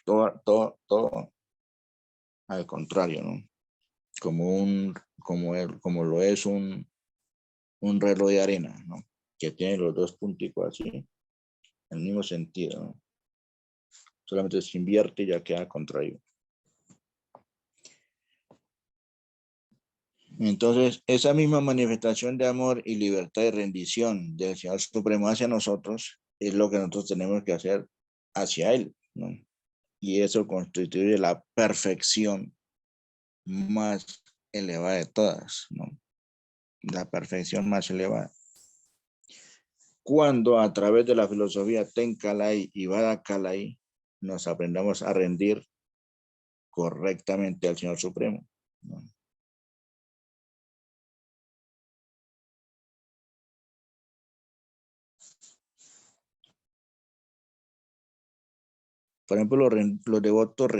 todo al contrario, ¿no? Como lo es un reloj de arena, ¿no? Que tiene los dos punticos así, en el mismo sentido, ¿no? Solamente se invierte y ya queda contrario. Entonces, esa misma manifestación de amor y libertad y rendición del Señor Supremo hacia nosotros es lo que nosotros tenemos que hacer hacia Él, ¿no? Y eso constituye la perfección más elevada de todas, ¿no? La perfección más elevada. Cuando a través de la filosofía Tenkalai y Vadakalai nos aprendamos a rendir correctamente al Señor Supremo, ¿no? Por ejemplo, los devotos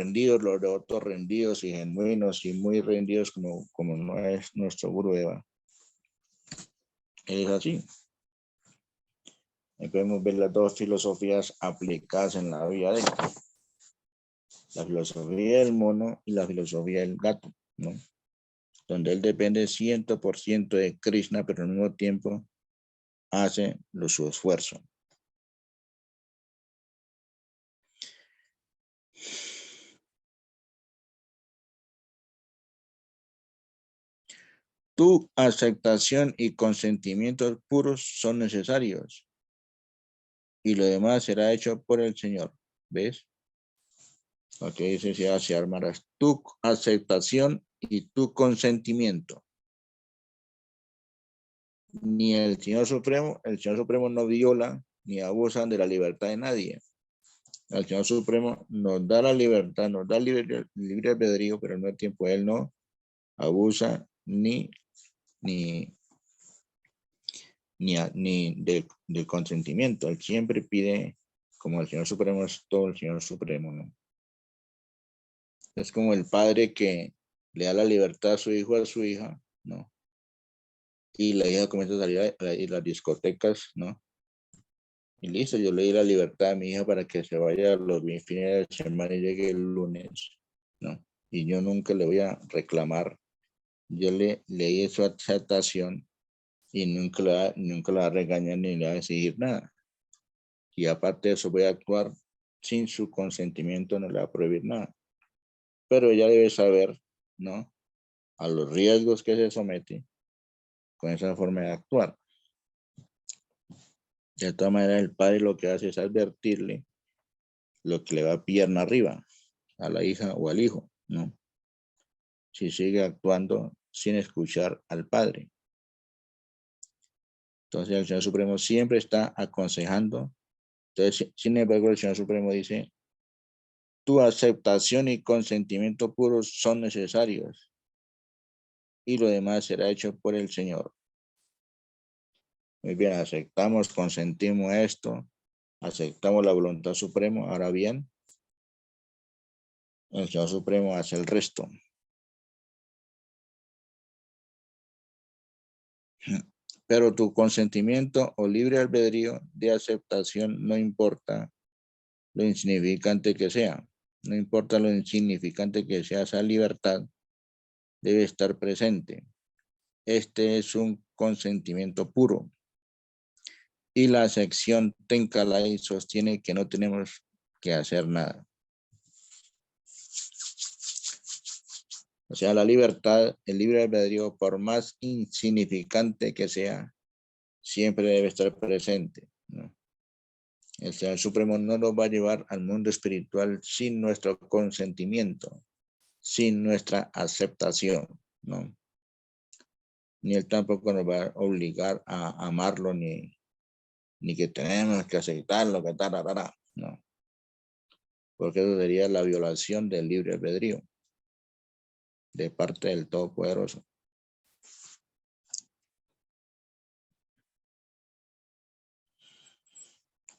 rendidos y genuinos y muy rendidos como no es nuestro Gurudeva. Es así. Ahí podemos ver las dos filosofías aplicadas en la vida de él. La filosofía del mono y la filosofía del gato, ¿no? Donde él depende 100% de Krishna, pero al mismo tiempo hace su esfuerzo. Tu aceptación y consentimientos puros son necesarios. Y lo demás será hecho por el Señor. ¿Ves? Lo que dice si armarás tu aceptación y tu consentimiento. Ni el Señor Supremo no viola ni abusa de la libertad de nadie. El Señor Supremo nos da la libertad, nos da libre albedrío, pero al mismo tiempo Él no abusa ni del consentimiento. Él siempre pide, como el Señor Supremo es todo el Señor Supremo, ¿no? Es como el padre que le da la libertad a su hijo, a su hija, ¿no? Y la hija comienza a salir a las discotecas, ¿no? Y listo, yo le di la libertad a mi hija para que se vaya los fines de semana y llegue el lunes, ¿no? Y yo nunca le voy a reclamar. Yo le di su aceptación y nunca la va a regañar ni le va a exigir nada. Y aparte de eso voy a actuar sin su consentimiento, no le va a prohibir nada. Pero ella debe saber, ¿no? A los riesgos que se somete con esa forma de actuar. De todas maneras, el padre lo que hace es advertirle lo que le va pierna arriba a la hija o al hijo, ¿no? Si sigue actuando sin escuchar al padre. Entonces el Señor Supremo siempre está aconsejando. Entonces, sin embargo, el Señor Supremo dice, tu aceptación y consentimiento puros son necesarios y lo demás será hecho por el Señor. Muy bien, aceptamos, consentimos esto, aceptamos la voluntad suprema. Ahora bien, el Señor Supremo hace el resto. Pero tu consentimiento o libre albedrío de aceptación no importa lo insignificante que sea. No importa lo insignificante que sea esa libertad, debe estar presente. Este es un consentimiento puro. Y la sección Tencalay sostiene que no tenemos que hacer nada. O sea, la libertad, el libre albedrío, por más insignificante que sea, siempre debe estar presente, ¿no? El Señor Supremo no nos va a llevar al mundo espiritual sin nuestro consentimiento, sin nuestra aceptación, ¿no? Ni Él tampoco nos va a obligar a amarlo, ni que tenemos que aceptarlo, que tal, no. Porque eso sería la violación del libre albedrío de parte del Todopoderoso.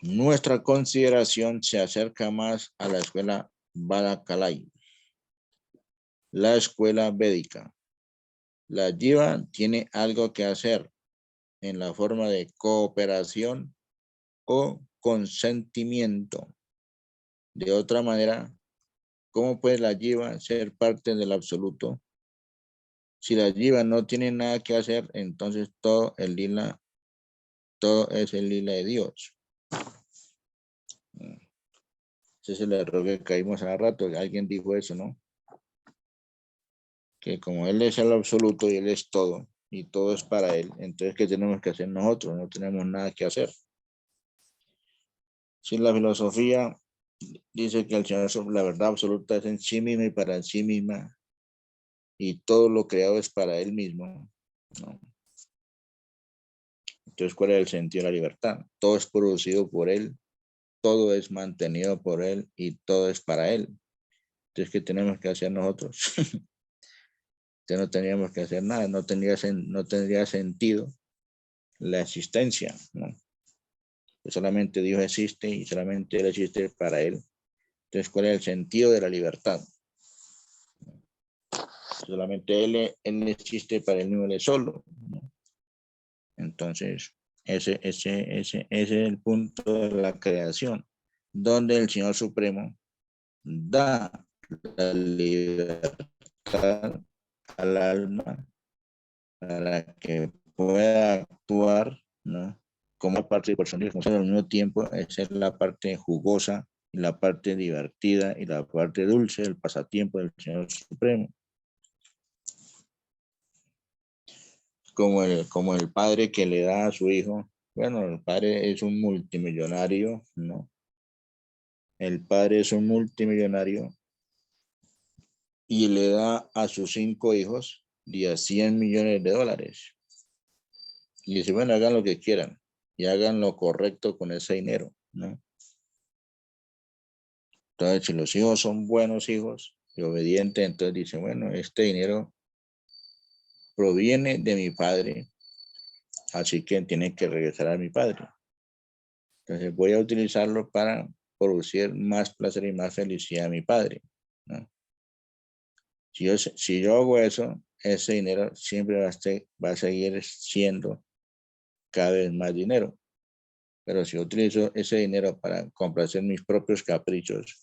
Nuestra consideración se acerca más a la escuela Balakalai, la escuela védica. La Jiva tiene algo que hacer en la forma de cooperación o consentimiento. De otra manera, ¿cómo puede la Jiva ser parte del absoluto? Si la Jiva no tiene nada que hacer, entonces todo es el lila de Dios. Ese es el error que caímos hace rato. Alguien dijo eso, ¿no? Que como Él es el absoluto y Él es todo, y todo es para Él, entonces ¿qué tenemos que hacer nosotros? No tenemos nada que hacer. Si la filosofía dice que el Señor, la verdad absoluta es en sí misma y para sí misma, y todo lo creado es para Él mismo, ¿no? Entonces, ¿cuál es el sentido de la libertad? Todo es producido por Él, todo es mantenido por Él y todo es para Él. Entonces, ¿qué tenemos que hacer nosotros? Entonces no teníamos que hacer nada, no tendría sentido la existencia, ¿no? Solamente Dios existe y solamente Él existe para Él. Entonces, ¿cuál es el sentido de la libertad? Solamente Él existe para Él mismo, Él es solo, ¿no? Entonces, ese es el punto de la creación, donde el Señor Supremo da la libertad al alma para que pueda actuar, ¿no? Como parte de personalismo. Al mismo tiempo, esa es la parte jugosa, y la parte divertida y la parte dulce del pasatiempo del Señor Supremo. Como el padre que le da a su hijo. Bueno, el padre es un multimillonario, ¿no? El padre es un multimillonario y le da a sus 5 hijos de 100 millones de dólares. Y dice, bueno, hagan lo que quieran y hagan lo correcto con ese dinero, ¿no? Entonces, si los hijos son buenos hijos y obedientes, entonces dice, bueno, este dinero proviene de mi padre, así que tiene que regresar a mi padre. Entonces voy a utilizarlo para producir más placer y más felicidad a mi padre, ¿no? Si yo hago eso, ese dinero siempre va a seguir siendo cada vez más dinero. Pero si yo utilizo ese dinero para complacer mis propios caprichos,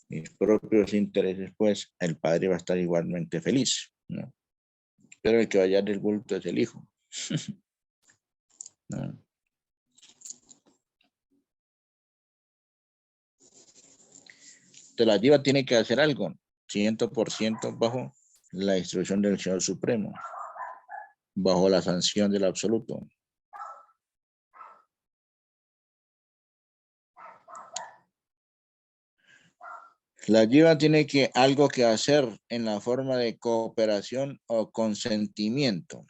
mis propios intereses, pues el padre va a estar igualmente feliz, ¿no? Pero el que vaya del bulto es el hijo, ¿no? Entonces la diva tiene que hacer algo, 100% bajo la instrucción del Señor Supremo, bajo la sanción del absoluto. La jiva tiene algo que hacer en la forma de cooperación o consentimiento.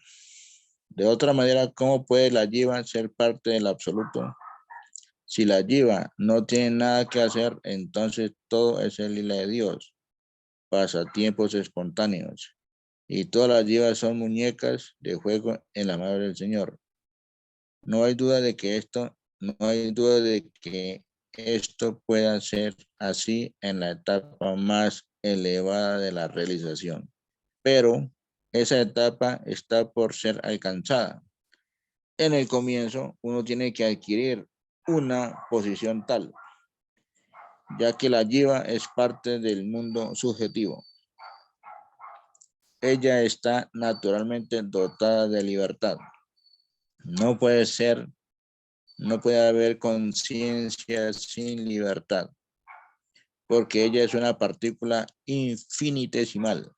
De otra manera, ¿cómo puede la jiva ser parte del absoluto? Si la jiva no tiene nada que hacer, entonces todo es el lila de Dios, pasatiempos espontáneos. Y todas las jivas son muñecas de juego en la mano del Señor. No hay duda de que esto pueda ser así en la etapa más elevada de la realización. Pero esa etapa está por ser alcanzada. En el comienzo, uno tiene que adquirir una posición tal, ya que la jiva es parte del mundo subjetivo. Ella está naturalmente dotada de libertad. No puede haber conciencia sin libertad, porque ella es una partícula infinitesimal.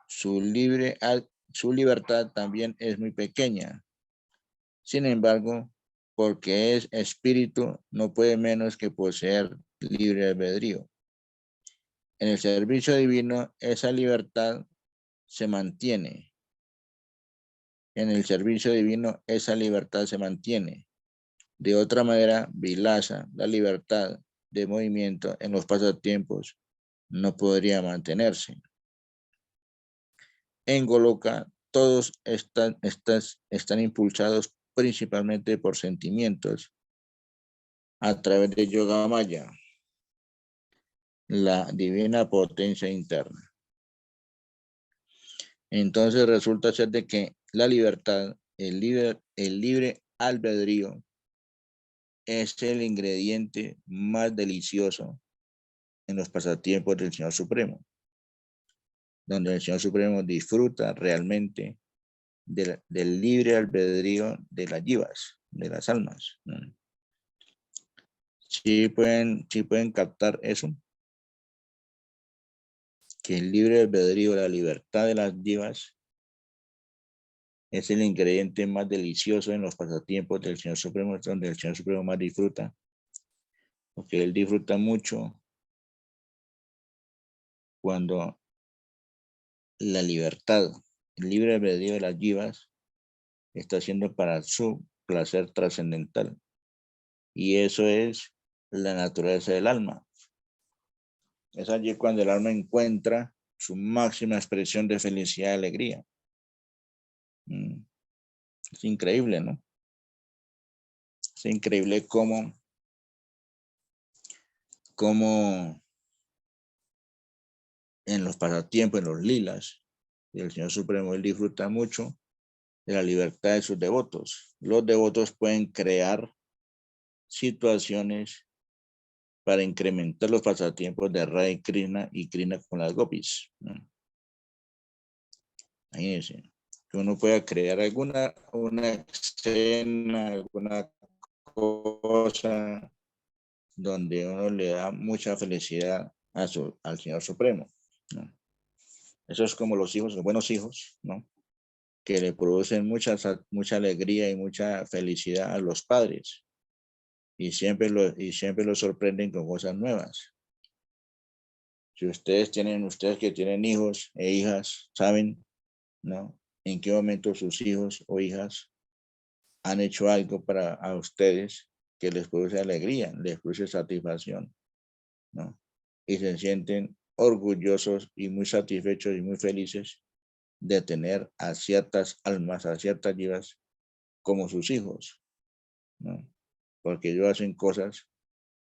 Su libertad también es muy pequeña. Sin embargo, porque es espíritu, no puede menos que poseer libre albedrío. En el servicio divino, esa libertad se mantiene. En el servicio divino, esa libertad se mantiene. De otra manera, Vilasa, la libertad de movimiento en los pasatiempos, no podría mantenerse. En Goloka, todos están impulsados principalmente por sentimientos a través de Yogamaya, la divina potencia interna. Entonces resulta ser de que la libertad, el libre albedrío, es el ingrediente más delicioso en los pasatiempos del Señor Supremo, donde el Señor Supremo disfruta realmente del libre albedrío de las jivas, de las almas. ¿Sí pueden captar eso? Que el libre albedrío, la libertad de las jivas, es el ingrediente más delicioso en los pasatiempos del Señor Supremo, donde el Señor Supremo más disfruta, porque Él disfruta mucho cuando la libertad, el libre albedrío de las jivas está haciendo para su placer trascendental. Y eso es la naturaleza del alma. Es allí cuando el alma encuentra su máxima expresión de felicidad y alegría. Es increíble, ¿no? Es increíble cómo en los pasatiempos, en los lilas del Señor Supremo, Él disfruta mucho de la libertad de sus devotos. Los devotos pueden crear situaciones para incrementar los pasatiempos de Radha y Krishna con las gopis. Imagínense, que uno pueda crear una escena, alguna cosa donde uno le da mucha felicidad al Señor Supremo, ¿no? Eso es como los hijos, los buenos hijos, ¿no? Que le producen mucha alegría y mucha felicidad a los padres y siempre los sorprenden con cosas nuevas. Si ustedes que tienen hijos e hijas, saben, ¿no? En qué momento sus hijos o hijas han hecho algo a ustedes que les produce alegría, les produce satisfacción, ¿no? Y se sienten orgullosos y muy satisfechos y muy felices de tener a ciertas almas, a ciertas jivas como sus hijos, ¿no? Porque ellos hacen cosas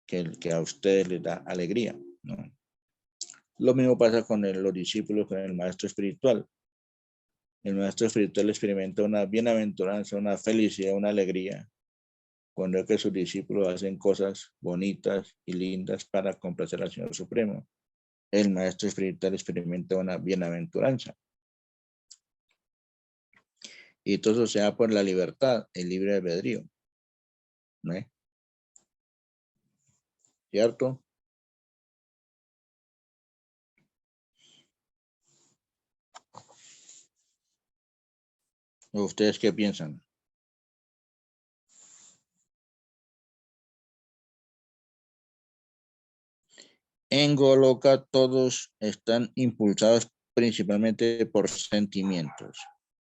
que a ustedes les da alegría, ¿no? Lo mismo pasa con los discípulos, con el maestro espiritual. El maestro espiritual experimenta una bienaventuranza, una felicidad, una alegría cuando ve que sus discípulos hacen cosas bonitas y lindas para complacer al Señor Supremo. El maestro espiritual experimenta una bienaventuranza. Y todo eso se da por la libertad, el libre albedrío, ¿no? ¿Cierto? ¿Ustedes qué piensan? En Goloka todos están impulsados principalmente por sentimientos,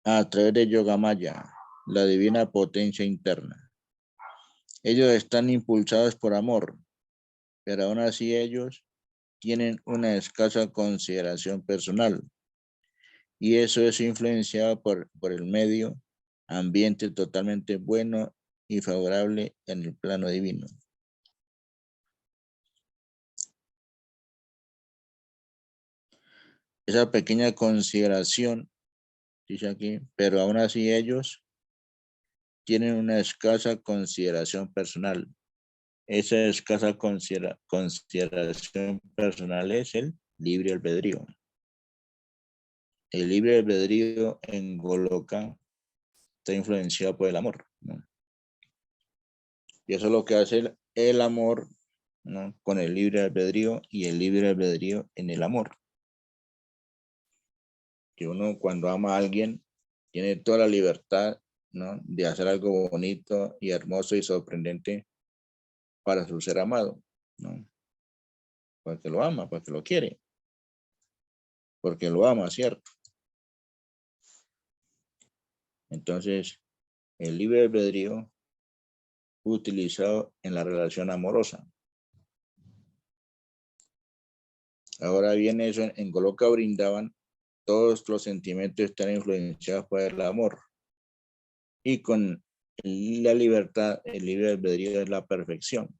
a través de Yogamaya, la divina potencia interna. Ellos están impulsados por amor, pero aún así ellos tienen una escasa consideración personal. Y eso es influenciado por el medio ambiente totalmente bueno y favorable en el plano divino. Esa pequeña consideración, dice aquí, pero aún así ellos tienen una escasa consideración personal. Esa escasa consideración personal es el libre albedrío. El libre albedrío en Goloka está influenciado por el amor, ¿no? Y eso es lo que hace el amor, ¿no? Con el libre albedrío y el libre albedrío en el amor. Que uno cuando ama a alguien tiene toda la libertad, ¿no? De hacer algo bonito y hermoso y sorprendente para su ser amado, ¿no? Porque lo ama, porque lo quiere. Porque lo ama, ¿cierto? Entonces, el libre albedrío utilizado en la relación amorosa. Ahora bien, eso en Goloka Vrindavan, todos los sentimientos están influenciados por el amor. Y con la libertad, el libre albedrío es la perfección.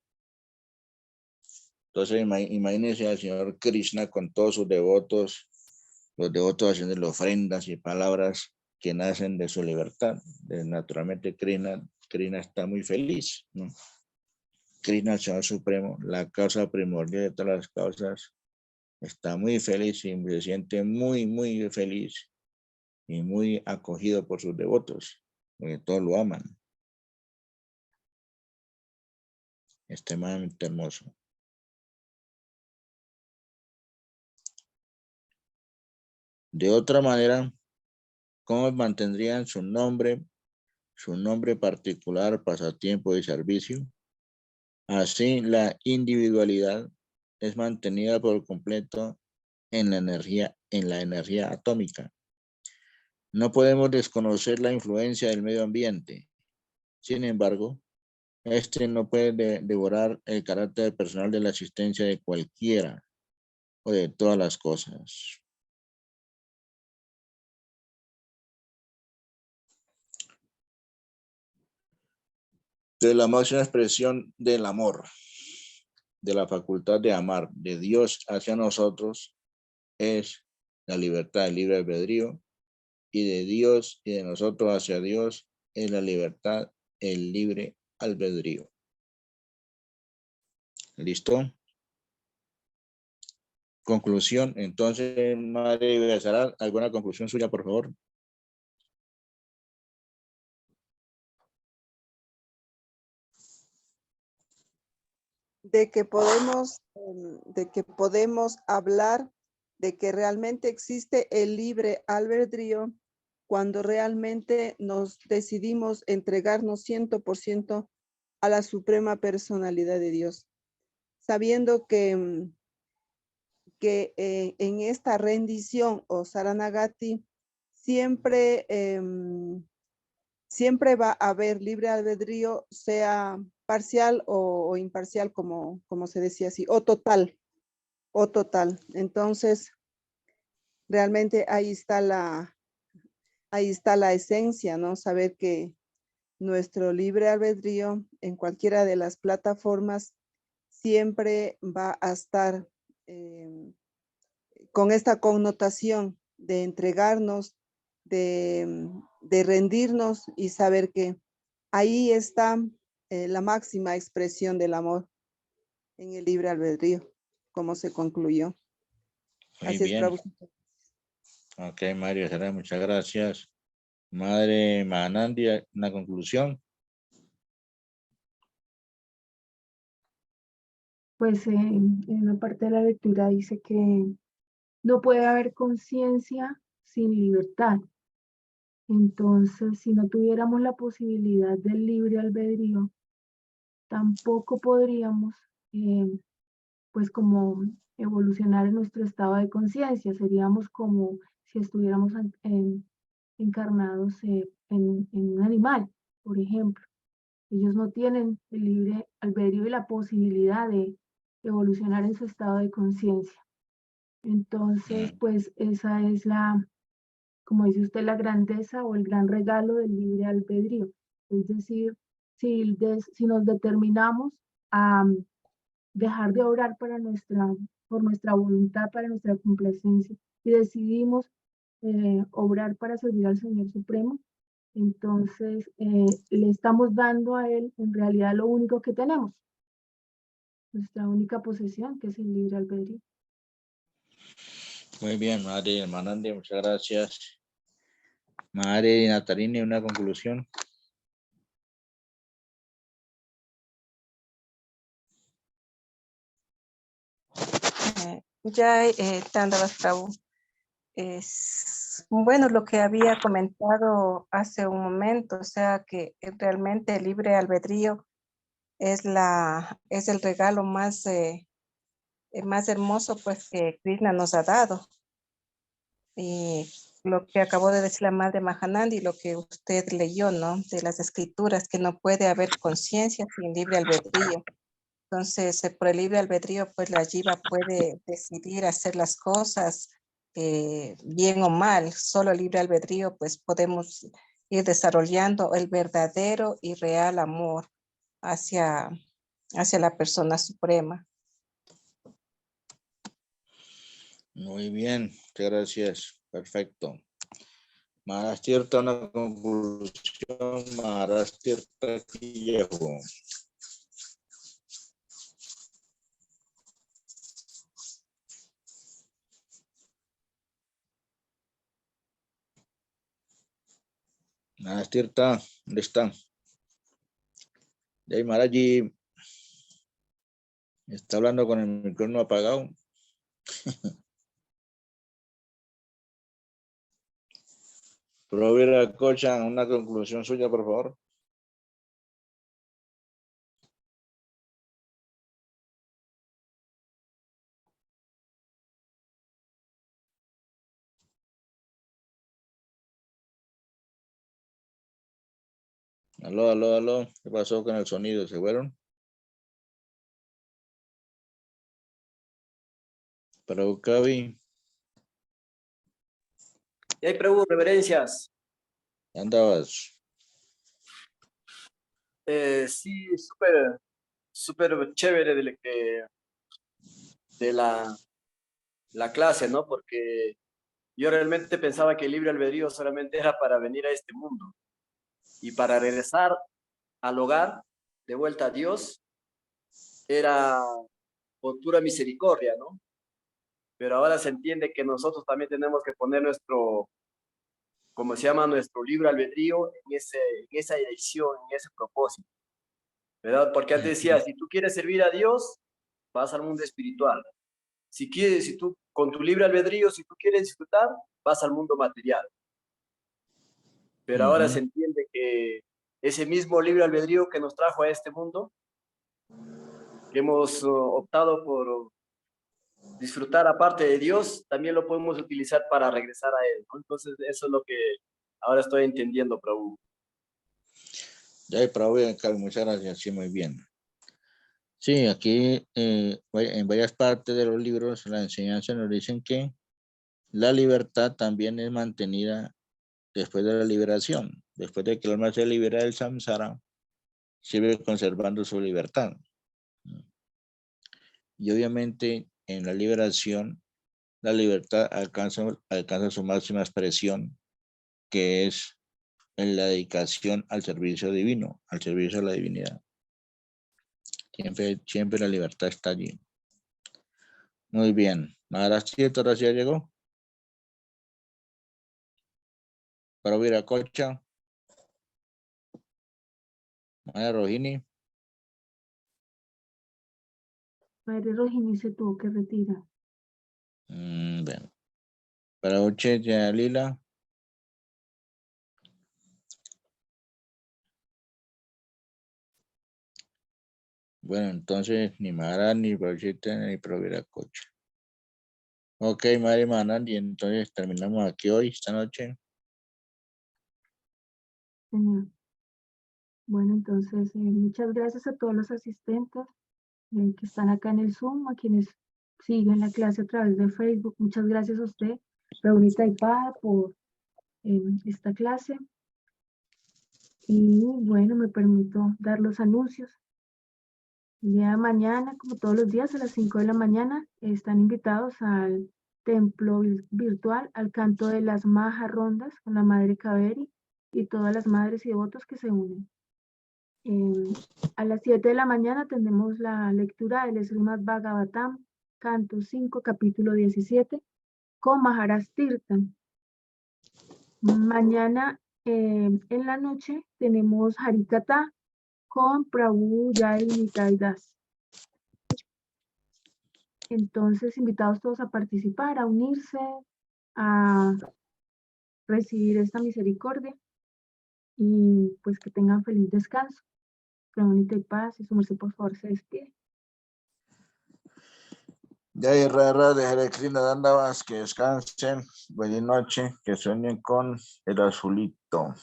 Entonces, imagínense al Señor Krishna con todos sus devotos, los devotos haciendo ofrendas y palabras que nacen de su libertad. Naturalmente, Krishna está muy feliz, ¿no? Krishna, el Señor Supremo, la causa primordial de todas las causas, está muy feliz y se siente muy, muy feliz y muy acogido por sus devotos, porque todos lo aman. Extremadamente hermoso. De otra manera, ¿cómo mantendrían su nombre particular, pasatiempo y servicio? Así, la individualidad es mantenida por completo en la energía atómica. No podemos desconocer la influencia del medio ambiente. Sin embargo, este no puede devorar el carácter personal de la existencia de cualquiera o de todas las cosas. De la máxima expresión del amor, de la facultad de amar de Dios hacia nosotros, es la libertad, el libre albedrío, y de Dios y de nosotros hacia Dios es la libertad, el libre albedrío. ¿Listo? Conclusión. Entonces, Madre Besarat, ¿alguna conclusión suya, por favor? De que podemos hablar de que realmente existe el libre albedrío cuando realmente nos decidimos entregarnos 100% a la suprema personalidad de Dios, sabiendo que en esta rendición o Saranagati siempre, siempre va a haber libre albedrío, sea parcial o imparcial, como se decía así, o total. Entonces, realmente ahí está la esencia, ¿no? Saber que nuestro libre albedrío en cualquiera de las plataformas siempre va a estar con esta connotación de entregarnos, de rendirnos y saber que ahí está la máxima expresión del amor en el libre albedrío, como se concluyó. Muy Así bien. es, Prabhu. Ok, Mario, muchas gracias. Madre Mahanandi, una conclusión. Pues en una parte de la lectura dice que no puede haber conciencia sin libertad. Entonces, si no tuviéramos la posibilidad del libre albedrío, tampoco podríamos, pues como evolucionar en nuestro estado de conciencia. Seríamos como si estuviéramos encarnados en un animal, por ejemplo. Ellos no tienen el libre albedrío y la posibilidad de evolucionar en su estado de conciencia. Entonces, pues esa es la, como dice usted, la grandeza o el gran regalo del libre albedrío. Es decir, si nos determinamos a dejar de obrar por nuestra voluntad, para nuestra complacencia, y decidimos obrar para servir al Señor Supremo, entonces le estamos dando a Él en realidad lo único que tenemos, nuestra única posesión, que es el libre albedrío. Muy bien, Madre Hermanandi, muchas gracias. Madre Nataline, una conclusión. Dandavas Prabhu. Es bueno lo que había comentado hace un momento, o sea que realmente el libre albedrío es el regalo más hermoso pues que Krishna nos ha dado. Y lo que acabó de decir la madre Mahanandi, lo que usted leyó, ¿no? De las escrituras, que no puede haber conciencia sin libre albedrío. Entonces, por el libre albedrío, pues la jiva puede decidir hacer las cosas bien o mal. Solo el libre albedrío, pues podemos ir desarrollando el verdadero y real amor hacia la persona suprema. Muy bien, muchas gracias. Perfecto. Maharashtirta, una conclusión. Maharashtirta Kiyevo. Maharashtirta, ¿dónde está? Jai Maharaji está hablando con el micrófono apagado. Provera Cocha, una conclusión suya, por favor. Aló, aló, aló. ¿Qué pasó con el sonido? ¿Se fueron? Prabhu Kavi. Y hay Prabhu, reverencias. ¿Andabas? Sí, súper chévere de la clase, ¿no? Porque yo realmente pensaba que el libre albedrío solamente era para venir a este mundo y para regresar al hogar, de vuelta a Dios, era por pura misericordia, ¿no? Pero ahora se entiende que nosotros también tenemos que poner nuestro, como se llama, nuestro libre albedrío en esa dirección, en ese propósito, ¿verdad? Porque antes decía, si tú quieres servir a Dios, vas al mundo espiritual. Si tú, con tu libre albedrío, si tú quieres disfrutar, vas al mundo material. Pero ahora se entiende que ese mismo libre albedrío que nos trajo a este mundo, que hemos optado por disfrutar aparte de Dios, también lo podemos utilizar para regresar a Él, ¿no? Entonces, eso es lo que ahora estoy entendiendo, Prabhu. Ya, Prabhu, muchas gracias. Sí, muy bien. Sí, aquí en varias partes de los libros, la enseñanza nos dicen que la libertad también es mantenida después de la liberación. Después de que el alma se libera del samsara, sigue conservando su libertad. Y obviamente en la liberación, la libertad alcanza su máxima expresión, que es en la dedicación al servicio divino, al servicio de la divinidad. Siempre la libertad está allí. Muy bien. Maharashtra, ahora sí ya llegó. Para Viracocha. Maya Rohini. Madre Rohini se tuvo que retirar. Bueno. Para Uche Lila. Bueno, entonces ni Mahara, ni Bauchita, ni Proviracocha. Ok, Mari Manandi, entonces terminamos aquí hoy, esta noche. Genial. Bueno, entonces, muchas gracias a todos los asistentes que están acá en el Zoom, a quienes siguen la clase a través de Facebook. Muchas gracias a usted, Raulita y Pada, por esta clase. Y bueno, me permito dar los anuncios. El día de mañana, como todos los días, a las 5 de la mañana, están invitados al templo virtual, al canto de las Maja Rondas con la Madre Kaveri y todas las madres y devotos que se unen. A las 7 de la mañana tendremos la lectura del Srimad Bhagavatam, canto 5, capítulo 17, con Maharaj Tirthan. Mañana en la noche tenemos Harikatha con Prabhu Jai Nitai Das. Entonces, invitados todos a participar, a unirse, a recibir esta misericordia y pues que tengan feliz descanso. Que bonita y paz y su merced por favor se despide. Ya y rara de Hare Krishna Dandavas, que descansen, buenas noches, que sueñen con el azulito.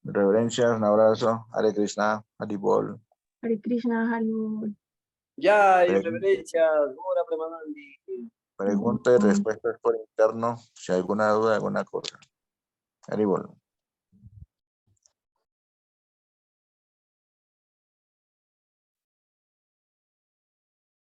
Reverencias, un abrazo, Hare Krishna, Haribol. Hare Krishna, Hari Bol. Ya, y reverencias, Gora Premanandi. Preguntas y respuestas por interno, si hay alguna duda, alguna cosa. Haribol.